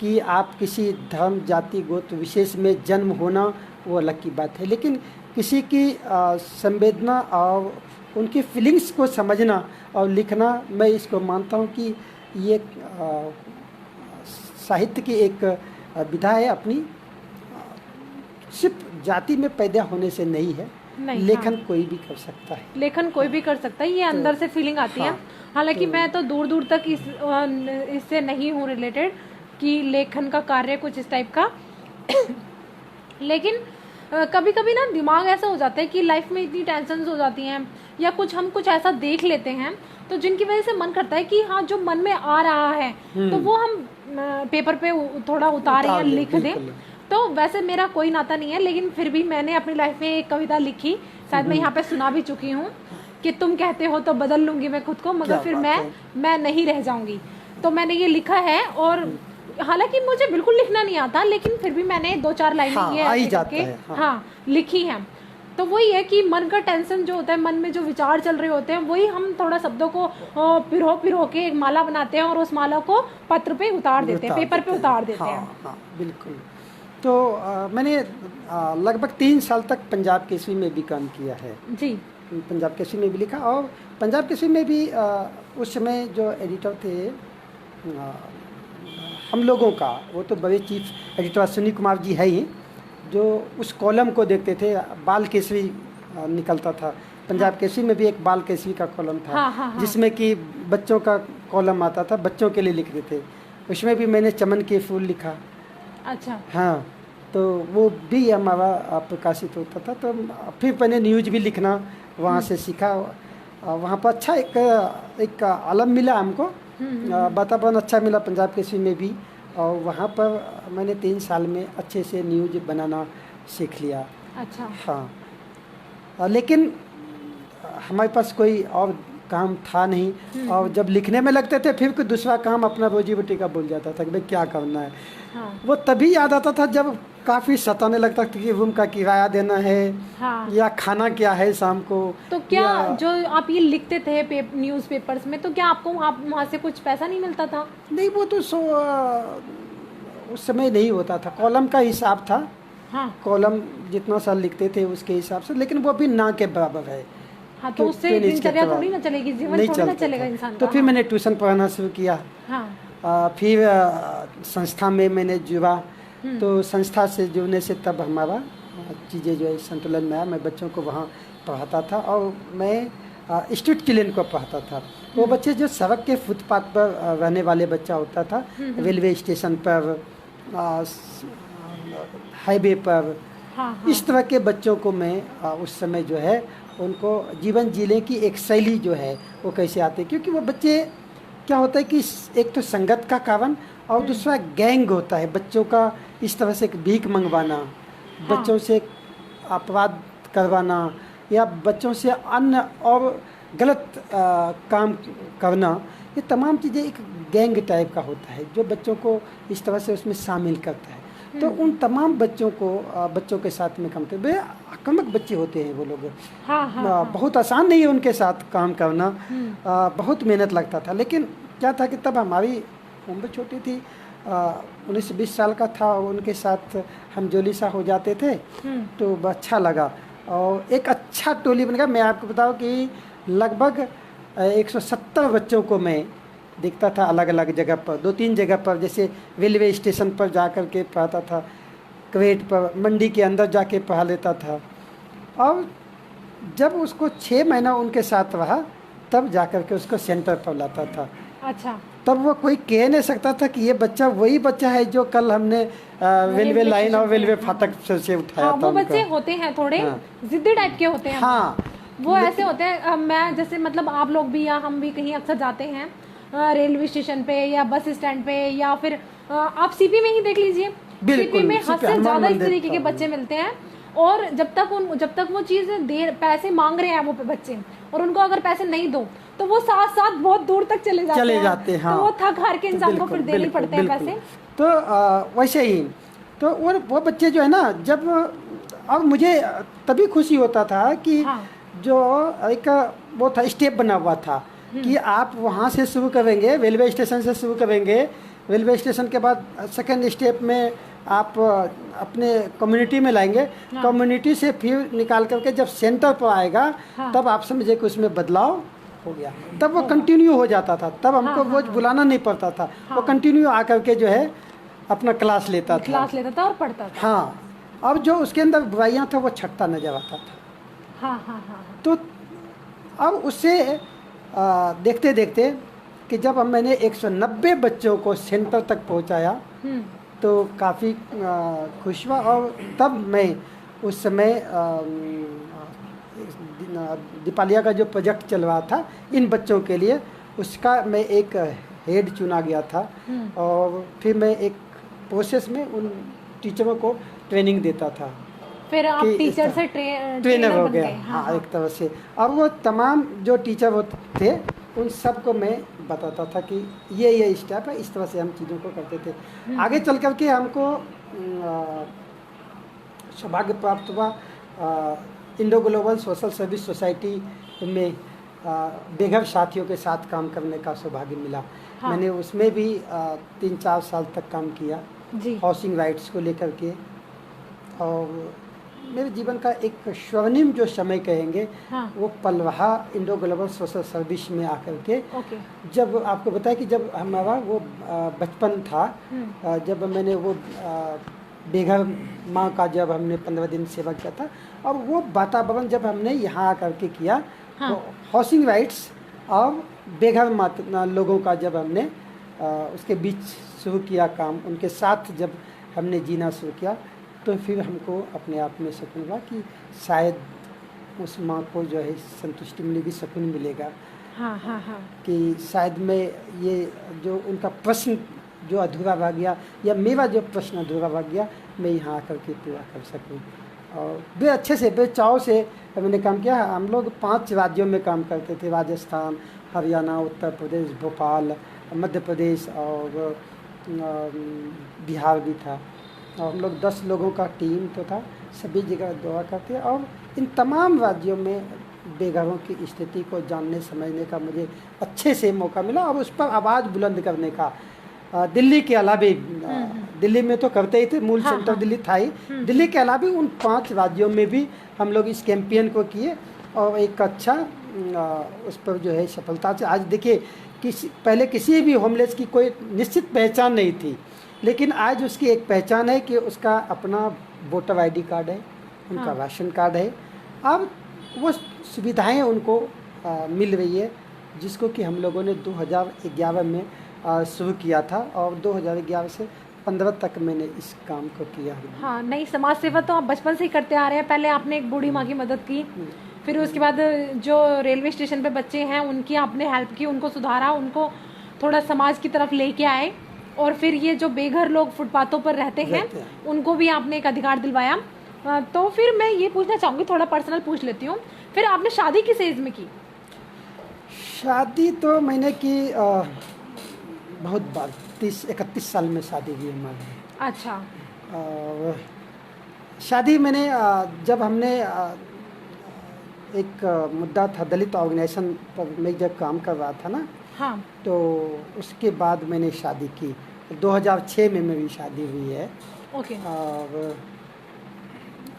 Speaker 2: कि आप किसी धर्म, जाति, गोत्र विशेष में जन्म होना वो अलग की बात है, लेकिन किसी की संवेदना और उनकी फीलिंग्स को समझना और लिखना, मैं इसको मानता हूँ कि ये साहित्य की एक विधा है, अपनी सिर्फ जाति में पैदा होने से नहीं है।
Speaker 1: नहीं,
Speaker 2: लेखन
Speaker 1: हाँ।
Speaker 2: कोई भी कर सकता है,
Speaker 1: लेखन कोई भी कर सकता है, ये अंदर से फीलिंग आती है।
Speaker 2: हाँ,
Speaker 1: हालांकि मैं तो दूर दूर तक इससे नहीं हूँ रिलेटेड कि लेखन का कार्य कुछ इस टाइप का लेकिन कभी कभी ना दिमाग ऐसा हो जाता है कि लाइफ में इतनी टेंशन्स हो जाती हैं, या हम कुछ ऐसा देख लेते हैं तो जिनकी वजह से मन करता है कि हाँ, जो मन में आ रहा है तो वो हम पेपर पे थोड़ा उतारें या लिख दें। तो वैसे मेरा कोई नाता नहीं है, लेकिन फिर भी मैंने अपनी लाइफ में एक कविता लिखी, शायद मैं यहाँ पे सुना भी चुकी हूँ, कि तुम कहते हो तो बदल लूंगी मैं खुद को, मगर फिर मैं नहीं रह जाऊंगी। तो मैंने ये लिखा है, और हालांकि मुझे बिल्कुल लिखना नहीं आता, लेकिन फिर भी मैंने 2-4 लाइनें
Speaker 2: हाँ,
Speaker 1: ये हाँ लिखी हैं। तो वही है कि मन का टेंशन जो होता है, मन में जो विचार चल रहे होते हैं, वही हम थोड़ा शब्दों को पिरो के एक माला बनाते हैं और उस माला को पत्र पे उतार देते हैं, पेपर पे उतार देते हैं।
Speaker 2: हाँ, बिल्कुल। तो मैंने लगभग 3 साल तक पंजाब केसरी में भी काम किया है
Speaker 1: जी।
Speaker 2: पंजाब केसरी में भी लिखा, और पंजाब केसरी में भी उस समय जो एडिटर थे हम लोगों का, वो तो बड़े चीफ एडिटर सुनील कुमार जी है ही, जो उस कॉलम को देखते थे। बाल केसरी निकलता था, पंजाब केसरी में भी एक बाल केसरी का कॉलम था,
Speaker 1: हाँ, हाँ, हाँ।
Speaker 2: जिसमें कि बच्चों का कॉलम आता था, बच्चों के लिए लिखते थे। उसमें भी मैंने चमन के फूल लिखा।
Speaker 1: अच्छा।
Speaker 2: हाँ, तो वो भी हमारा प्रकाशित होता था। तो फिर मैंने न्यूज भी लिखना वहाँ से सीखा। वहाँ पर अच्छा एक आलम मिला हमको, वातावरण अच्छा मिला पंजाब केसरी में भी। और वहाँ पर मैंने 3 साल में अच्छे से न्यूज बनाना सीख लिया।
Speaker 1: अच्छा।
Speaker 2: हाँ, लेकिन हमारे पास कोई और काम था नहीं, और जब लिखने में लगते थे फिर कोई दूसरा काम अपना रोजी रोटी का भूल जाता था कि भाई क्या करना है।
Speaker 1: हाँ।
Speaker 2: वो तभी याद आता था जब काफ़ी सताने लगता था कि रूम का किराया देना है,
Speaker 1: हाँ।
Speaker 2: या खाना क्या है शाम को।
Speaker 1: तो क्या जो आप ये लिखते थे न्यूज़पेपर्स में, तो क्या आपको वहाँ से कुछ पैसा नहीं मिलता था?
Speaker 2: नहीं, वो तो उस समय नहीं होता था, कॉलम का हिसाब था।
Speaker 1: हाँ।
Speaker 2: कॉलम जितना साल लिखते थे उसके हिसाब से, लेकिन वो भी ना के बराबर है।
Speaker 1: हाँ, तो उससे दिनचर्या थोड़ी ना चलेगी, जीवन थोड़ी ना चलेगा इंसान का।
Speaker 2: तो फिर मैंने ट्यूशन पढ़ाना शुरू किया।
Speaker 1: हाँ।
Speaker 2: फिर संस्था में मैंने जुड़ा। तो संस्था से जुड़ने से तब हमारा चीज़ें जो है संतुलन में आया। मैं बच्चों को वहाँ पढ़ाता था, और मैं स्ट्रीट चिल्ड्रन को पढ़ाता था। वो बच्चे जो सड़क के फुटपाथ पर रहने वाले बच्चा होता था, रेलवे स्टेशन पर, हाईवे पर,
Speaker 1: हाँ।
Speaker 2: इस तरह के बच्चों को मैं उस समय जो है उनको जीवन जीने की एक शैली जो है वो कैसे आती है। क्योंकि वो बच्चे क्या होता है कि एक तो संगत का कारण, और दूसरा गैंग होता है बच्चों का, इस तरह से भीख मंगवाना, बच्चों से अपराध करवाना, या बच्चों से अन्य और गलत काम करना, ये तमाम चीज़ें एक गैंग टाइप का होता है जो बच्चों को इस तरह से उसमें शामिल करता है। तो उन तमाम बच्चों को बच्चों के साथ में काम करते, वे आक्रामक बच्चे होते हैं वो लोग।
Speaker 1: हाँ।
Speaker 2: बहुत आसान नहीं है उनके साथ काम करना, बहुत मेहनत लगता था। लेकिन क्या था कि तब हमारी उम्र छोटी थी, 19-20 साल का था, उनके साथ हम जोलीसा हो जाते थे। तो अच्छा लगा, और एक अच्छा टोली बन गया। मैं आपको बताऊं कि लगभग 170 बच्चों को मैं देखता था अलग अलग जगह पर, 2-3 जगह पर, जैसे रेलवे स्टेशन पर जा कर के पढ़ाता था, क्वेट पर, मंडी के अंदर जाके पढ़ा लेता था। और जब उसको 6 महीना उनके साथ रहा, तब जा कर के उसको सेंटर पर लाता था।
Speaker 1: अच्छा।
Speaker 2: तब वो कोई कह नहीं सकता था कि ये बच्चा वही बच्चा है जो कल हमने रेलवे लाइन और रेलवे फाटक से उठाया था।
Speaker 1: वो बच्चे होते हैं थोड़े जिद्दी टाइप के होते हैं।
Speaker 2: हाँ,
Speaker 1: वो ऐसे होते हैं। मैं जैसे मतलब आप लोग भी या हम भी कहीं अक्सर जाते हैं रेलवे स्टेशन पे या बस स्टैंड पे, या फिर आप सीपी में ही देख लीजिए, सीपी में हद से ज्यादा इस तरीके के बच्चे मिलते हैं। और जब तक वो चीज़ पैसे मांग रहे हैं वो बच्चे, और उनको अगर पैसे नहीं दो तो वो साथ साथ बहुत दूर तक चले जाते हैं। हाँ। तो वो थक हार के इंसान को फिर देने पड़ते हैं पैसे।
Speaker 2: तो वैसे ही तो वो बच्चे जो है ना, जब अब मुझे तभी खुशी होता था कि जो एक वो था स्टेप बना हुआ था कि आप वहाँ से शुरू करेंगे, रेलवे स्टेशन से शुरू करेंगे, रेलवे स्टेशन के बाद सेकंड स्टेप में आप अपने कम्युनिटी में लाएंगे, कम्युनिटी से फिर निकाल करके जब सेंटर पर आएगा, तब आप समझे कि उसमें बदलाव हो गया। तब वो कंटिन्यू हो जाता था, तब हमको रोज बुलाना नहीं पड़ता था। वो कंटिन्यू आकर के जो है अपना क्लास लेता था
Speaker 1: और पढ़ता था।
Speaker 2: हाँ, अब जो उसके अंदर बुराइयाँ था वो छटता नजर आता था।
Speaker 1: हाँ।
Speaker 2: तो अब उससे देखते देखते कि जब मैंने 190 बच्चों को सेंटर तक पहुंचाया, तो काफ़ी खुश हुआ। और तब मैं उस समय दीपालिया का जो प्रोजेक्ट चल रहा था इन बच्चों के लिए, उसका मैं एक हेड चुना गया था। और फिर मैं एक प्रोसेस में उन टीचरों को ट्रेनिंग देता था।
Speaker 1: फिर आप टीचर से
Speaker 2: ट्रेनर हो गया। हाँ, एक तरह से। और वो तमाम जो टीचर थे उन सबको मैं बताता था कि ये स्टेप है, इस तरह से हम चीज़ों को करते थे। आगे चल कर के हमको सौभाग्य प्राप्त हुआ Indo global social service society में बेघर साथियों के साथ काम करने का सौभाग्य मिला। मैंने उसमें भी 3-4 साल तक काम किया हाउसिंग राइट्स को लेकर के। और मेरे जीवन का एक स्वर्णिम जो समय कहेंगे, वो पल रहा इंडो ग्लोबल सोशल सर्विस में आकर के। जब आपको बताया कि जब हमारा वो बचपन था, जब मैंने वो बेघर माँ का जब हमने 15 दिन सेवा किया था, और वो वातावरण जब हमने यहाँ आकर के किया,
Speaker 1: हाँ।
Speaker 2: तो हाउसिंग राइट्स और बेघर लोगों का जब हमने उसके बीच शुरू किया काम, उनके साथ जब हमने जीना शुरू किया, तो फिर हमको अपने आप में सुकून हुआ कि शायद उस माँ को जो है संतुष्टि मिलेगी, सुकून मिलेगा।
Speaker 1: हाँ हाँ हाँ।
Speaker 2: कि शायद मैं ये जो उनका प्रश्न जो अधूरा रह गया, या मेरा जो प्रश्न अधूरा रह गया, मैं यहाँ आकर के पूरा कर सकूँ। और बड़े अच्छे से, बड़े चाव से मैंने काम किया। हम लोग 5 राज्यों में काम करते थे, राजस्थान, हरियाणा, उत्तर प्रदेश, भोपाल, मध्य प्रदेश और बिहार भी था। और हम लोग 10 लोगों का टीम तो था, सभी जगह दौरा करते। और इन तमाम राज्यों में बेघरों की स्थिति को जानने समझने का मुझे अच्छे से मौका मिला, और उस पर आवाज़ बुलंद करने का। दिल्ली के अलावा, दिल्ली में तो करते ही थे, मूल
Speaker 1: हाँ,
Speaker 2: सेंटर
Speaker 1: हाँ।
Speaker 2: दिल्ली था ही, दिल्ली के अलावा उन 5 राज्यों में भी हम लोग इस कैंपेन को किए, और एक अच्छा उस पर जो है सफलता से आज देखिए, पहले किसी भी होमलेस की कोई निश्चित पहचान नहीं थी, लेकिन आज उसकी एक पहचान है कि उसका अपना वोटर आईडी कार्ड है, उनका
Speaker 1: हाँ।
Speaker 2: राशन कार्ड है। अब वो सुविधाएं उनको मिल रही है, जिसको कि हम लोगों ने 2011 में शुरू किया था, और 2011 से 15 तक मैंने इस काम को किया है।
Speaker 1: हाँ, नहीं, समाज सेवा तो आप बचपन से ही करते आ रहे हैं। पहले आपने एक बूढ़ी माँ की मदद की, फिर उसके बाद जो रेलवे स्टेशन पे बच्चे हैं उनकी आपने हेल्प की, उनको सुधारा, उनको थोड़ा समाज की तरफ लेके आए, और फिर ये जो बेघर लोग फुटपाथों पर रहते हैं उनको भी आपने एक अधिकार दिलवाया। तो फिर मैं ये पूछना चाहूँगी, थोड़ा पर्सनल पूछ लेती हूँ, फिर आपने शादी किस एज में की?
Speaker 2: शादी तो मैंने की बहुत बार, 30-31 साल में शादी की हमारी।
Speaker 1: अच्छा।
Speaker 2: और शादी मैंने जब हमने एक मुद्दा था दलित ऑर्गेनाइजेशन पर, मैं जब काम कर रहा था ना,
Speaker 1: हाँ।
Speaker 2: तो उसके बाद मैंने शादी की। 2006 में मेरी शादी हुई है।
Speaker 1: ओके।
Speaker 2: और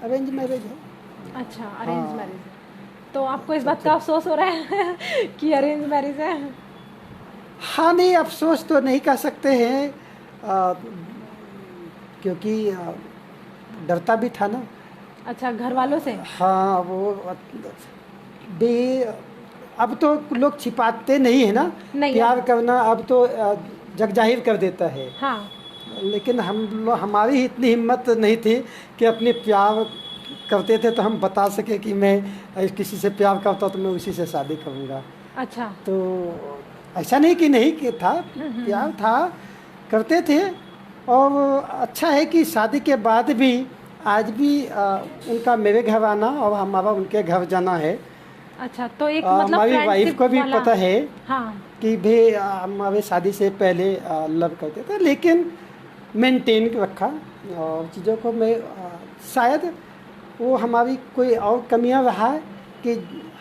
Speaker 2: अरेंज मैरिज है।
Speaker 1: अच्छा, अरेंज मैरिज। तो आपको इस बात का अफसोस हो रहा है कि अरेंज मैरिज है?
Speaker 2: हाँ, नहीं, अफसोस तो नहीं कर सकते हैं, क्योंकि डरता भी था ना।
Speaker 1: अच्छा, घर वालों से?
Speaker 2: हाँ, वो भी अब तो लोग छिपाते नहीं है ना,
Speaker 1: नहीं,
Speaker 2: प्यार करना अब तो जग जाहिर कर देता है।
Speaker 1: हाँ।
Speaker 2: लेकिन हमारी इतनी हिम्मत नहीं थी कि अपने प्यार करते थे तो हम बता सके कि मैं किसी से प्यार करता तो मैं उसी से शादी करूँगा।
Speaker 1: अच्छा।
Speaker 2: तो ऐसा नहीं कि नहीं कि था, प्यार था, करते थे। और अच्छा है कि शादी के बाद भी आज भी उनका मेरे घर आना और हमारा उनके घर जाना है।
Speaker 1: अच्छा, तो एक मतलब
Speaker 2: हमारी वाइफ को भी पता है
Speaker 1: हाँ।
Speaker 2: कि भाई हमारे शादी से पहले लव करते थे, लेकिन मेंटेन रखा और चीज़ों को। मैं शायद वो हमारी कोई और कमियां रहा है कि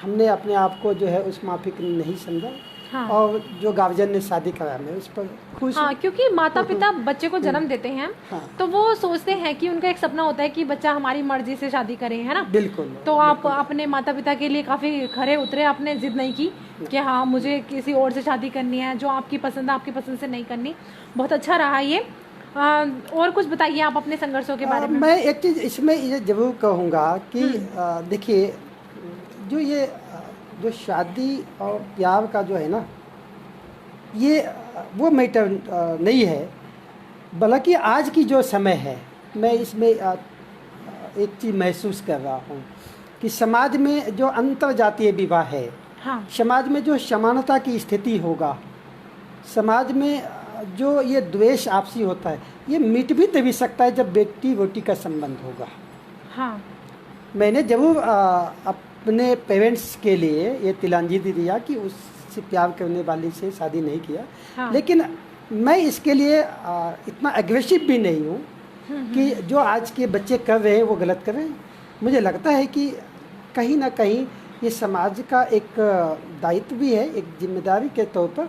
Speaker 2: हमने अपने आप को जो है उस माफिक नहीं समझा।
Speaker 1: हाँ।
Speaker 2: और जो गार्जियन ने शादी कराया, मैं उस पर खुश।
Speaker 1: हाँ, क्योंकि माता पिता बच्चे को जन्म देते हैं,
Speaker 2: हाँ।
Speaker 1: तो वो सोचते हैं कि उनका एक सपना होता है कि बच्चा हमारी मर्जी से शादी करे, है ना?
Speaker 2: बिल्कुल।
Speaker 1: तो आप अपने माता पिता के लिए काफी खरे उतरे, आपने जिद नहीं की कि हाँ मुझे किसी और से शादी करनी है, जो आपकी पसंद है आपकी पसंद से नहीं करनी। बहुत अच्छा रहा ये। और कुछ बताइए आप अपने संघर्षों के बारे में।
Speaker 2: मैं एक चीज़ इसमें ये जरूर कहूँगा कि देखिए, जो ये जो शादी और प्यार का जो है ना, ये वो मैटर नहीं है, बल्कि आज की जो समय है, मैं इसमें एक चीज़ महसूस कर रहा हूँ कि समाज में जो अंतर जातीय विवाह है,
Speaker 1: हाँ।
Speaker 2: समाज में जो समानता की स्थिति होगा, समाज में जो ये द्वेष आपसी होता है, ये मिट भी तभी सकता है जब बेटी रोटी का संबंध होगा।
Speaker 1: हाँ।
Speaker 2: मैंने जरूर अपने पेरेंट्स के लिए ये तिलांजलि दिया कि उससे प्यार करने वाली से शादी नहीं किया।
Speaker 1: हाँ।
Speaker 2: लेकिन मैं इसके लिए इतना एग्रेसिव भी नहीं हूँ कि जो आज के बच्चे कर रहे हैं वो गलत कर रहे हैं। मुझे लगता है कि कहीं ना कहीं ये समाज का एक दायित्व भी है, एक जिम्मेदारी के तौर पर,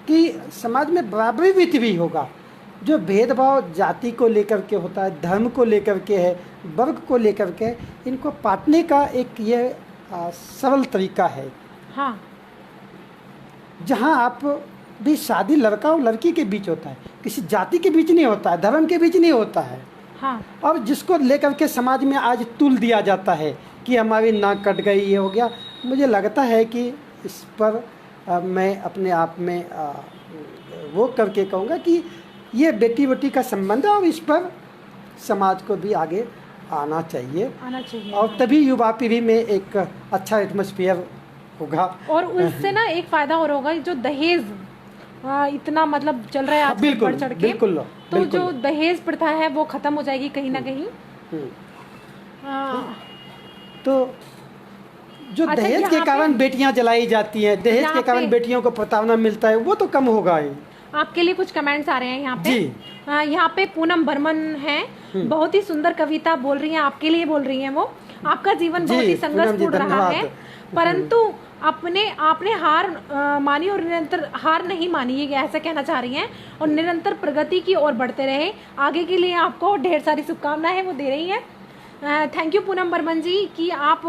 Speaker 2: कि समाज में बराबरी भी होगा। जो भेदभाव जाति को लेकर के होता है, धर्म को लेकर के है, वर्ग को लेकर के, इनको पाटने का एक ये सरल तरीका है।
Speaker 1: हाँ।
Speaker 2: जहाँ आप भी शादी लड़का और लड़की के बीच होता है, किसी जाति के बीच नहीं होता है, धर्म के बीच नहीं होता है।
Speaker 1: हाँ।
Speaker 2: और जिसको लेकर के समाज में आज तुल दिया जाता है कि हमारी नाक कट गई, ये हो गया। मुझे लगता है कि इस पर मैं अपने आप में वो करके कहूँगा कि ये बेटी बेटी का संबंध है और इस पर समाज को भी आगे आना चाहिए और तभी युवा पीढ़ी में एक अच्छा एटमॉस्फेयर होगा।
Speaker 1: और उससे ना एक फायदा और होगा, जो दहेज इतना मतलब चल रहा है आज बढ़ चढ़ के, तो जो दहेज प्रथा है वो खत्म हो जाएगी कहीं ना कहीं।
Speaker 2: तो जो दहेज के कारण बेटियां जलाई जाती हैं, दहेज के कारण बेटियों को प्रताड़ना मिलता है, वो तो कम होगा ही।
Speaker 1: आपके लिए कुछ कमेंट्स आ रहे हैं यहाँ पे। यहाँ पे पूनम बर्मन है, बहुत ही सुंदर कविता बोल रही हैं, आपके लिए बोल रही हैं वो। आपका जीवन बहुत ही संघर्षपूर्ण रहा है, परंतु आपने हार मानी और निरंतर हार नहीं मानी, ये ऐसा कहना चाह रही हैं, और निरंतर प्रगति की ओर बढ़ते रहे। आगे के लिए आपको ढेर सारी शुभकामनाएं वो दे रही हैं। थैंक यू पूनम बर्मन जी कि आप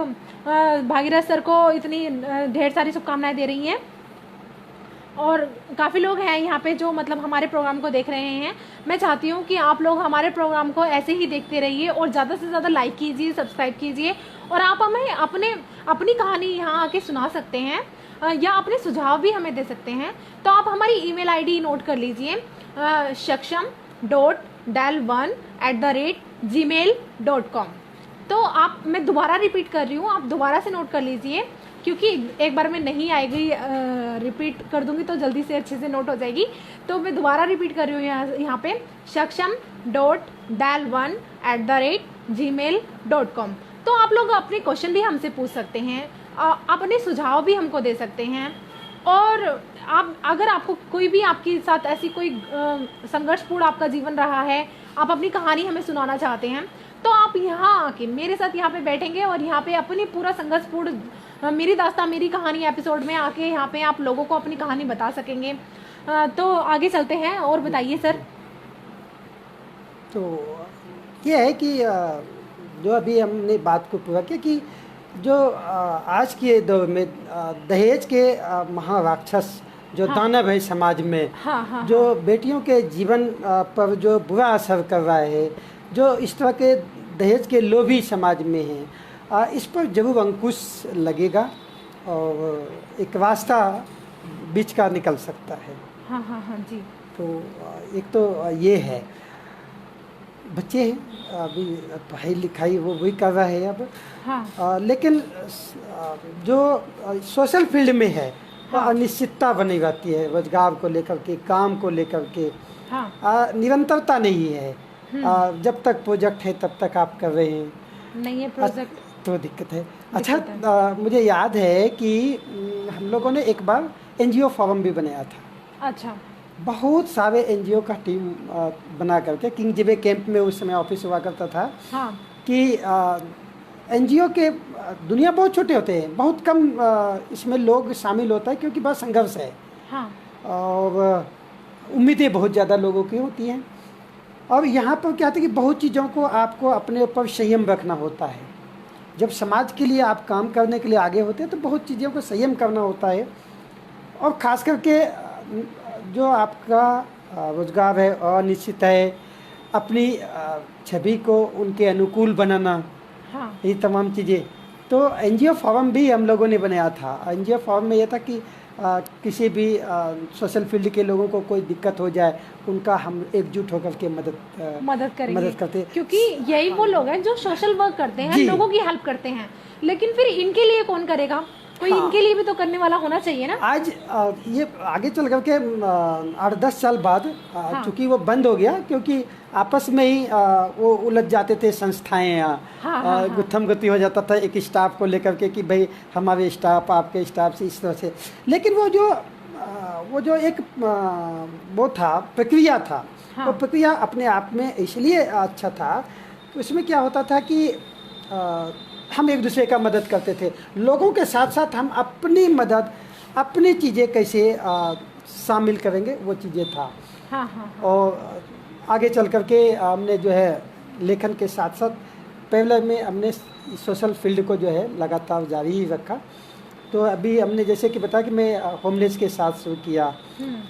Speaker 1: भागीरथ सर को इतनी ढेर सारी शुभकामनाएं दे रही हैं। और काफ़ी लोग हैं यहाँ पे जो मतलब हमारे प्रोग्राम को देख रहे हैं। मैं चाहती हूँ कि आप लोग हमारे प्रोग्राम को ऐसे ही देखते रहिए और ज़्यादा से ज़्यादा लाइक कीजिए, सब्सक्राइब कीजिए, और आप हमें अपनी कहानी यहाँ आके सुना सकते हैं या अपने सुझाव भी हमें दे सकते हैं। तो आप हमारी ईमेल आईडी नोट कर लीजिए, saksham.del1@gmail.com। तो मैं दोबारा रिपीट कर रही हूँ, आप दोबारा से नोट कर लीजिए, क्योंकि एक बार में नहीं आएगी, रिपीट कर दूंगी तो जल्दी से अच्छे से नोट हो जाएगी। तो मैं दोबारा रिपीट कर रही हूँ यहाँ पे saksham.del1@gmail.com। तो आप लोग अपने क्वेश्चन भी हमसे पूछ सकते हैं, अपने सुझाव भी हमको दे सकते हैं, और अगर आपको कोई भी आपके साथ ऐसी कोई संघर्षपूर्ण आपका जीवन रहा है, आप अपनी कहानी हमें सुनाना चाहते हैं, तो आप यहाँ आके मेरे साथ यहाँ पे बैठेंगे और यहाँ पे अपनी पूरा संघर्षपूर्ण मेरी दास्तान मेरी कहानी एपिसोड में आके यहाँ पे आप लोगों को अपनी कहानी बता सकेंगे। तो आगे चलते हैं और बताइए सर।
Speaker 2: तो ये है कि जो अभी हमने बात को पूरा किया कि जो आज के दौर में दहेज के महाराक्षस जो दानव है समाज में, जो बेटियों के जीवन पर जो बुरा असर कर रहा है, जो इस तरह के दहेज के लोभी समाज में हैं, इस पर जरूर अंकुश लगेगा और एक रास्ता बीच का निकल सकता है।
Speaker 1: हाँ जी।
Speaker 2: तो एक तो ये है, बच्चे हैं अभी पढ़ाई लिखाई वो भी कर रहा है अब, लेकिन जो सोशल फील्ड में है वो अनिश्चितता बनी रहती है, रोजगार को लेकर के, काम को लेकर के निरंतरता नहीं है। जब तक प्रोजेक्ट है तब तक आप कर रहे हैं,
Speaker 1: नहीं है प्रोजेक्ट
Speaker 2: तो दिक्कत है। अच्छा, मुझे याद है कि हम लोगों ने एक बार एनजीओ फोरम भी बनाया था।
Speaker 1: अच्छा। बहुत
Speaker 2: सारे एनजीओ का टीम बना करके, किंग जिबे कैंप में उस समय ऑफिस हुआ करता था। कि एनजीओ के दुनिया बहुत छोटे होते हैं, बहुत कम इसमें लोग शामिल होता है क्योंकि बहुत संघर्ष है। और उम्मीदें बहुत ज़्यादा लोगों की होती हैं। और यहाँ पर क्या होता है कि बहुत चीज़ों को आपको अपने ऊपर संयम रखना होता है। जब समाज के लिए आप काम करने के लिए आगे होते हैं तो बहुत चीज़ों को संयम करना होता है, और ख़ास करके जो आपका रोजगार है अनिश्चित है, अपनी छवि को उनके अनुकूल बनाना, ये तमाम चीज़ें। तो एनजीओ फोरम भी हम लोगों ने बनाया था। एनजीओ फोरम में यह था कि किसी भी सोशल फील्ड के लोगों को कोई दिक्कत हो जाए, उनका हम एकजुट होकर के मदद करते,
Speaker 1: क्योंकि यही वो लोग हैं जो सोशल वर्क करते हैं, लोगों की हेल्प करते हैं। लेकिन फिर इनके लिए कौन करेगा? कोई इनके लिए भी तो करने वाला होना चाहिए ना।
Speaker 2: आज ये आगे चल करके 8-10 साल बाद चूँकि वो बंद हो गया, क्योंकि आपस में ही वो उलझ जाते थे संस्थाएं, गुत्थम गुत्ती हो जाता था एक स्टाफ को लेकर के कि भाई हमारे स्टाफ आपके स्टाफ से इस तरह से। लेकिन वो जो एक वो था, प्रक्रिया था, वो प्रक्रिया अपने आप में इसलिए अच्छा था, उसमें क्या होता था कि हम एक दूसरे का मदद करते थे। लोगों के साथ साथ हम अपनी मदद, अपनी चीज़ें कैसे शामिल करेंगे, वो चीज़ें था। और आगे चल करके हमने जो है लेखन के साथ साथ पहले में हमने सोशल फील्ड को जो है लगातार जारी ही रखा। तो अभी हमने जैसे कि बताया कि मैं होमलेस के साथ शुरू किया,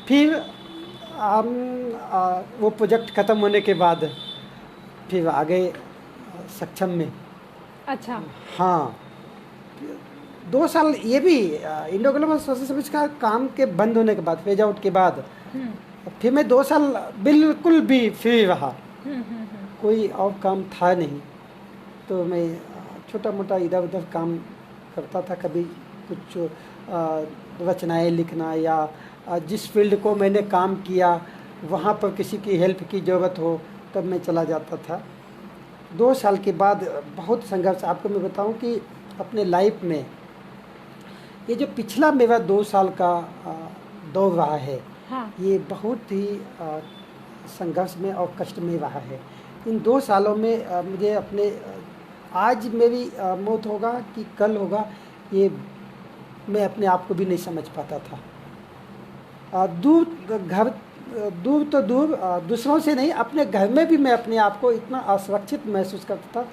Speaker 2: फिर हम वो प्रोजेक्ट ख़त्म होने के बाद फिर आ गए सक्षम में।
Speaker 1: अच्छा।
Speaker 2: हाँ, 2 साल ये भी इंडो ग्लोबल सोशल सर्विस का काम के बंद होने के बाद, फेज आउट के बाद फिर मैं 2 साल बिल्कुल भी फ्री रहा। कोई और काम था नहीं, तो मैं छोटा मोटा इधर उधर काम करता था। कभी कुछ रचनाएं लिखना या जिस फील्ड को मैंने काम किया वहाँ पर किसी की हेल्प की ज़रूरत हो तब मैं चला जाता था। 2 साल के बाद बहुत संघर्ष। आपको मैं बताऊं कि अपने लाइफ में ये जो पिछला मेरा 2 साल का दौर रहा है,
Speaker 1: हाँ।
Speaker 2: ये बहुत ही संघर्ष में और कष्ट में रहा है। इन 2 सालों में मुझे अपने आज मेरी मौत होगा कि कल होगा, ये मैं अपने आप को भी नहीं समझ पाता था। दूर तो दूर, दूसरों से नहीं, अपने घर में भी मैं अपने आप को इतना असुरक्षित महसूस करता था।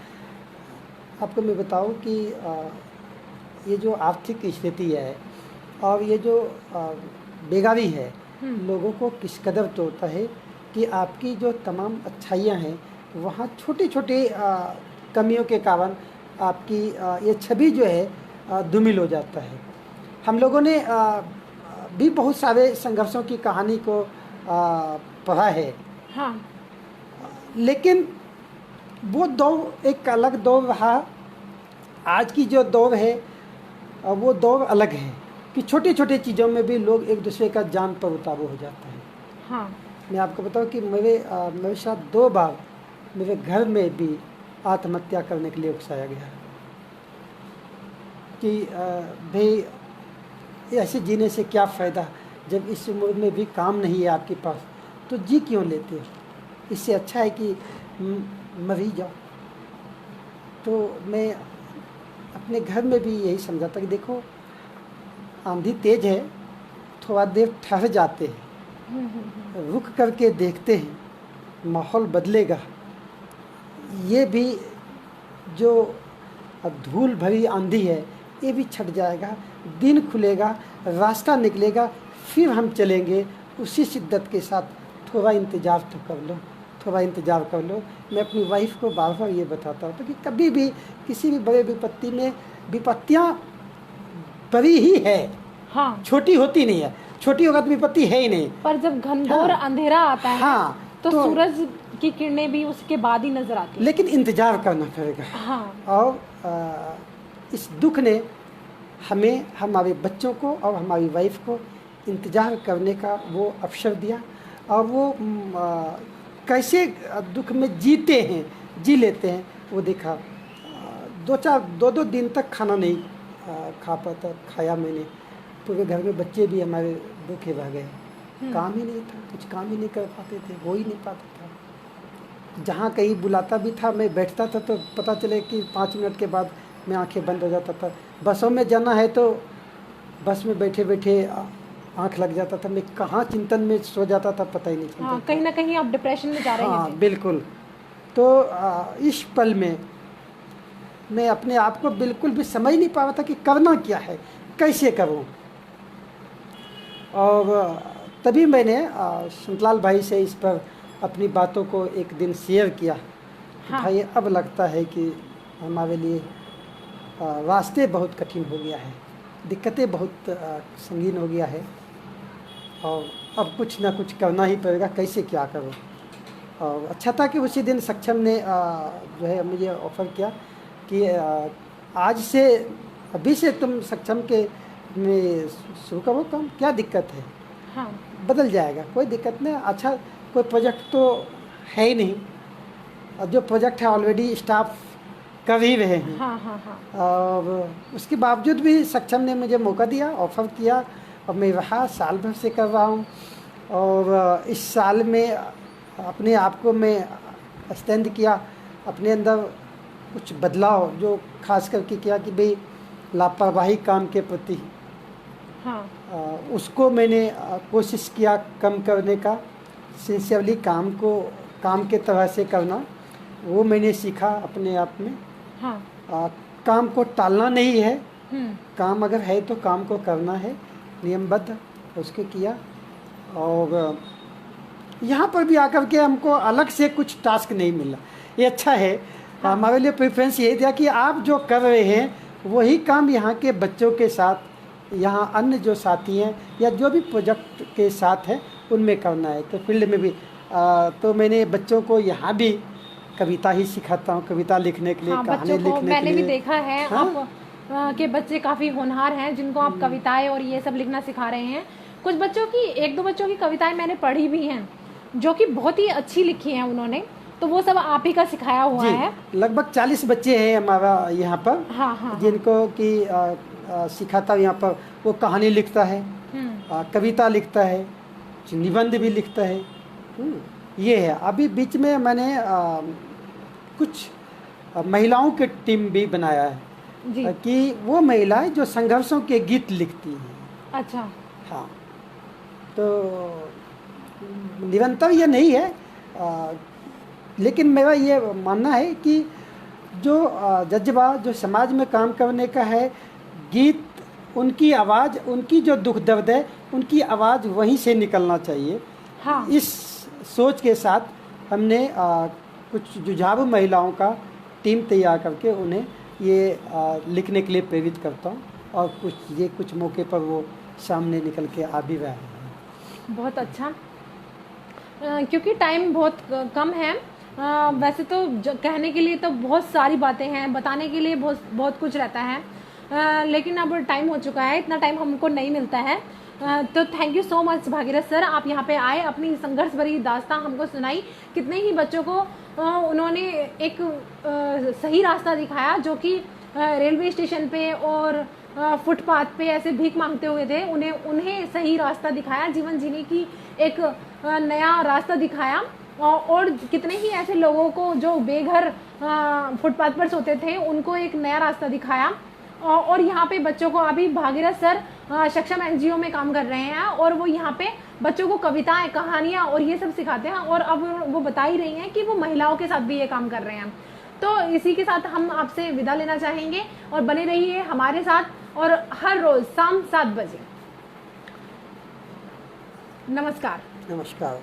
Speaker 2: आपको मैं बताऊं कि ये जो आर्थिक स्थिति है और ये जो बेगारी है, लोगों को किस कदर तोड़ता है कि आपकी जो तमाम अच्छाइयाँ हैं वहाँ छोटी छोटी कमियों के कारण आपकी ये छवि जो है धूमिल हो जाता है। हम लोगों ने भी बहुत सारे संघर्षों की कहानी को पढ़ा है।
Speaker 1: हाँ।
Speaker 2: लेकिन वो दौर एक अलग दौर रहा। आज की जो दौर है वो दौर अलग है कि छोटी छोटी चीज़ों में भी लोग एक दूसरे का जान पर उतारू हो जाता है।
Speaker 1: हाँ।
Speaker 2: मैं आपको बताऊं कि मेरे साथ 2 बार मेरे घर में भी आत्महत्या करने के लिए उकसाया गया कि भाई ऐसे जीने से क्या फ़ायदा, जब इस उम्र में भी काम नहीं है आपके पास तो जी क्यों लेते हो, इससे अच्छा है कि मर ही जाओ। तो मैं अपने घर में भी यही समझाता कि देखो आंधी तेज है, थोड़ा देर ठहर जाते हैं, रुक करके देखते हैं, माहौल बदलेगा। ये भी जो धूल भरी आंधी है ये भी छट जाएगा, दिन खुलेगा, रास्ता निकलेगा, फिर हम चलेंगे उसी शिद्दत के साथ। थोड़ा इंतज़ार तो कर लो, थोड़ा इंतज़ार कर लो। मैं अपनी वाइफ को बार बार ये बताता हूँ कि कभी भी किसी भी बड़े विपत्ति में, विपत्तियाँ बड़ी ही है,
Speaker 1: हाँ।
Speaker 2: छोटी होती नहीं है। छोटी होगा तो विपत्ति है ही नहीं।
Speaker 1: पर जब घनघोर अंधेरा आता है
Speaker 2: हाँ,
Speaker 1: तो सूरज की किरणें भी उसके बाद ही नजर आती है।
Speaker 2: लेकिन इंतज़ार करना पड़ेगा।
Speaker 1: हाँ।
Speaker 2: और इस दुख ने हमें, हमारे बच्चों को और हमारी वाइफ को इंतज़ार करने का वो अवसर दिया। और वो कैसे दुख में जीते हैं, जी लेते हैं, वो देखा। 2 दिन तक खाना नहीं खा पाता, खाया मैंने। पूरे घर में बच्चे भी हमारे भूखे रह गए। काम ही नहीं था, कुछ काम ही नहीं कर पाते थे, हो ही नहीं पाता था। जहाँ कहीं बुलाता भी था, मैं बैठता था तो पता चले कि 5 मिनट के बाद मैं आंखें बंद हो जाता था। बसों में जाना है तो बस में बैठे बैठे आंख लग जाता था, मैं कहाँ चिंतन में सो जाता था पता ही नहीं चलता।
Speaker 1: हाँ, कहीं ना कहीं आप डिप्रेशन में जा रहे हैं।
Speaker 2: हाँ बिल्कुल। तो इस पल में मैं अपने आप को बिल्कुल भी समझ नहीं पा रहा था कि करना क्या है, कैसे करूं। और तभी मैंने संतलाल भाई से इस पर अपनी बातों को एक दिन शेयर किया।
Speaker 1: हाँ।
Speaker 2: भाई अब लगता है कि हमारे लिए रास्ते बहुत कठिन हो गया है, दिक्कतें बहुत संगीन हो गया है और अब कुछ ना कुछ करना ही पड़ेगा, कैसे क्या करूं। और अच्छा था कि उसी दिन सक्षम ने जो है मुझे ऑफ़र किया कि आज से, अभी से तुम सक्षम के में शुरू करो काम, क्या दिक्कत है।
Speaker 1: हाँ।
Speaker 2: बदल जाएगा, कोई दिक्कत नहीं। अच्छा, कोई प्रोजेक्ट तो है ही नहीं, और जो प्रोजेक्ट है ऑलरेडी स्टाफ कर ही रहे हैं।
Speaker 1: हाँ, हाँ, हाँ।
Speaker 2: और उसके बावजूद भी सक्षम ने मुझे मौका दिया, ऑफ़र किया, और मैं रहा, साल भर से कर रहा हूँ। और इस साल में अपने आप को मैं स्टैंड किया, अपने अंदर कुछ बदलाव जो खास करके किया कि भाई लापरवाही काम के प्रति,
Speaker 1: हाँ।
Speaker 2: उसको मैंने कोशिश किया कम करने का। सिंसियरली काम को काम के तरह से करना, वो मैंने सीखा अपने आप में।
Speaker 1: हाँ।
Speaker 2: काम को टालना नहीं है,
Speaker 1: हम्म।
Speaker 2: काम अगर है तो काम को करना है, नियमबद्ध उसके किया। और यहाँ पर भी आकर के हमको अलग से कुछ टास्क नहीं मिला, ये अच्छा है। हमारे लिए प्रेफरेंस यही था कि आप जो कर रहे हैं वही काम यहाँ के बच्चों के साथ, यहाँ अन्य जो साथी हैं या जो भी प्रोजेक्ट के साथ हैं उनमें करना है। तो फील्ड में भी तो मैंने बच्चों को यहाँ भी कविता ही सिखाता हूँ, कविता लिखने के लिए, कहानी लिखने के लिए।
Speaker 1: मैंने भी देखा है
Speaker 2: हाँ?
Speaker 1: आप के बच्चे काफ़ी होनहार हैं जिनको आप कविताएं और ये सब लिखना सिखा रहे हैं। कुछ बच्चों की, एक दो बच्चों की कविताएं मैंने पढ़ी भी हैं जो कि बहुत ही अच्छी लिखी हैं उन्होंने, तो वो सब आप ही का सिखाया हुआ है।
Speaker 2: लगभग 40 बच्चे हैं हमारा यहाँ पर।
Speaker 1: हाँ।
Speaker 2: जिनको कि सिखाता हूँ यहाँ पर। वो कहानी लिखता है, कविता लिखता है, निबंध भी लिखता है। ये है। अभी बीच में मैंने कुछ महिलाओं के टीम भी बनाया है
Speaker 1: जी।
Speaker 2: कि वो महिलाएं जो संघर्षों के गीत लिखती हैं।
Speaker 1: अच्छा।
Speaker 2: हाँ, तो निरंतर ये नहीं है, लेकिन मेरा ये मानना है कि जो जज्बा जो समाज में काम करने का है, गीत, उनकी आवाज़, उनकी जो दुख दर्द है, उनकी आवाज़ वहीं से निकलना चाहिए।
Speaker 1: हाँ।
Speaker 2: इस सोच के साथ हमने कुछ जुझारू महिलाओं का टीम तैयार करके उन्हें ये लिखने के लिए प्रेरित करता हूँ, और कुछ मौके पर वो सामने निकल के आ भी रहे हैं।
Speaker 1: बहुत अच्छा। क्योंकि टाइम बहुत कम है। वैसे तो कहने के लिए तो बहुत सारी बातें हैं, बताने के लिए बहुत कुछ रहता है, लेकिन अब टाइम हो चुका है, इतना टाइम हमको नहीं मिलता है। तो thank you so much Bhagirath sir, आप यहाँ पे आए, अपनी संघर्ष भरी दास्तां हमको सुनाई। कितने ही बच्चों को उन्होंने एक सही रास्ता दिखाया जो कि रेलवे स्टेशन पे और फुटपाथ पे ऐसे भीख मांगते हुए थे, उन्हें सही रास्ता दिखाया, जीवन जीने की एक नया रास्ता दिखाया। और कितने ही ऐसे लोगों को जो बेघर फुटपाथ पर सोते थे उनको एक नया रास्ता दिखाया। और यहाँ पे बच्चों को, अभी भागीरथ सर सक्षम एनजीओ में काम कर रहे हैं और वो यहाँ पे बच्चों को कविताएं, कहानियाँ और ये सब सिखाते हैं, और अब वो बता ही रही हैं कि वो महिलाओं के साथ भी ये काम कर रहे हैं। तो इसी के साथ हम आपसे विदा लेना चाहेंगे, और बने रहिए हमारे साथ, और हर रोज शाम 7 बजे। नमस्कार।
Speaker 2: नमस्कार।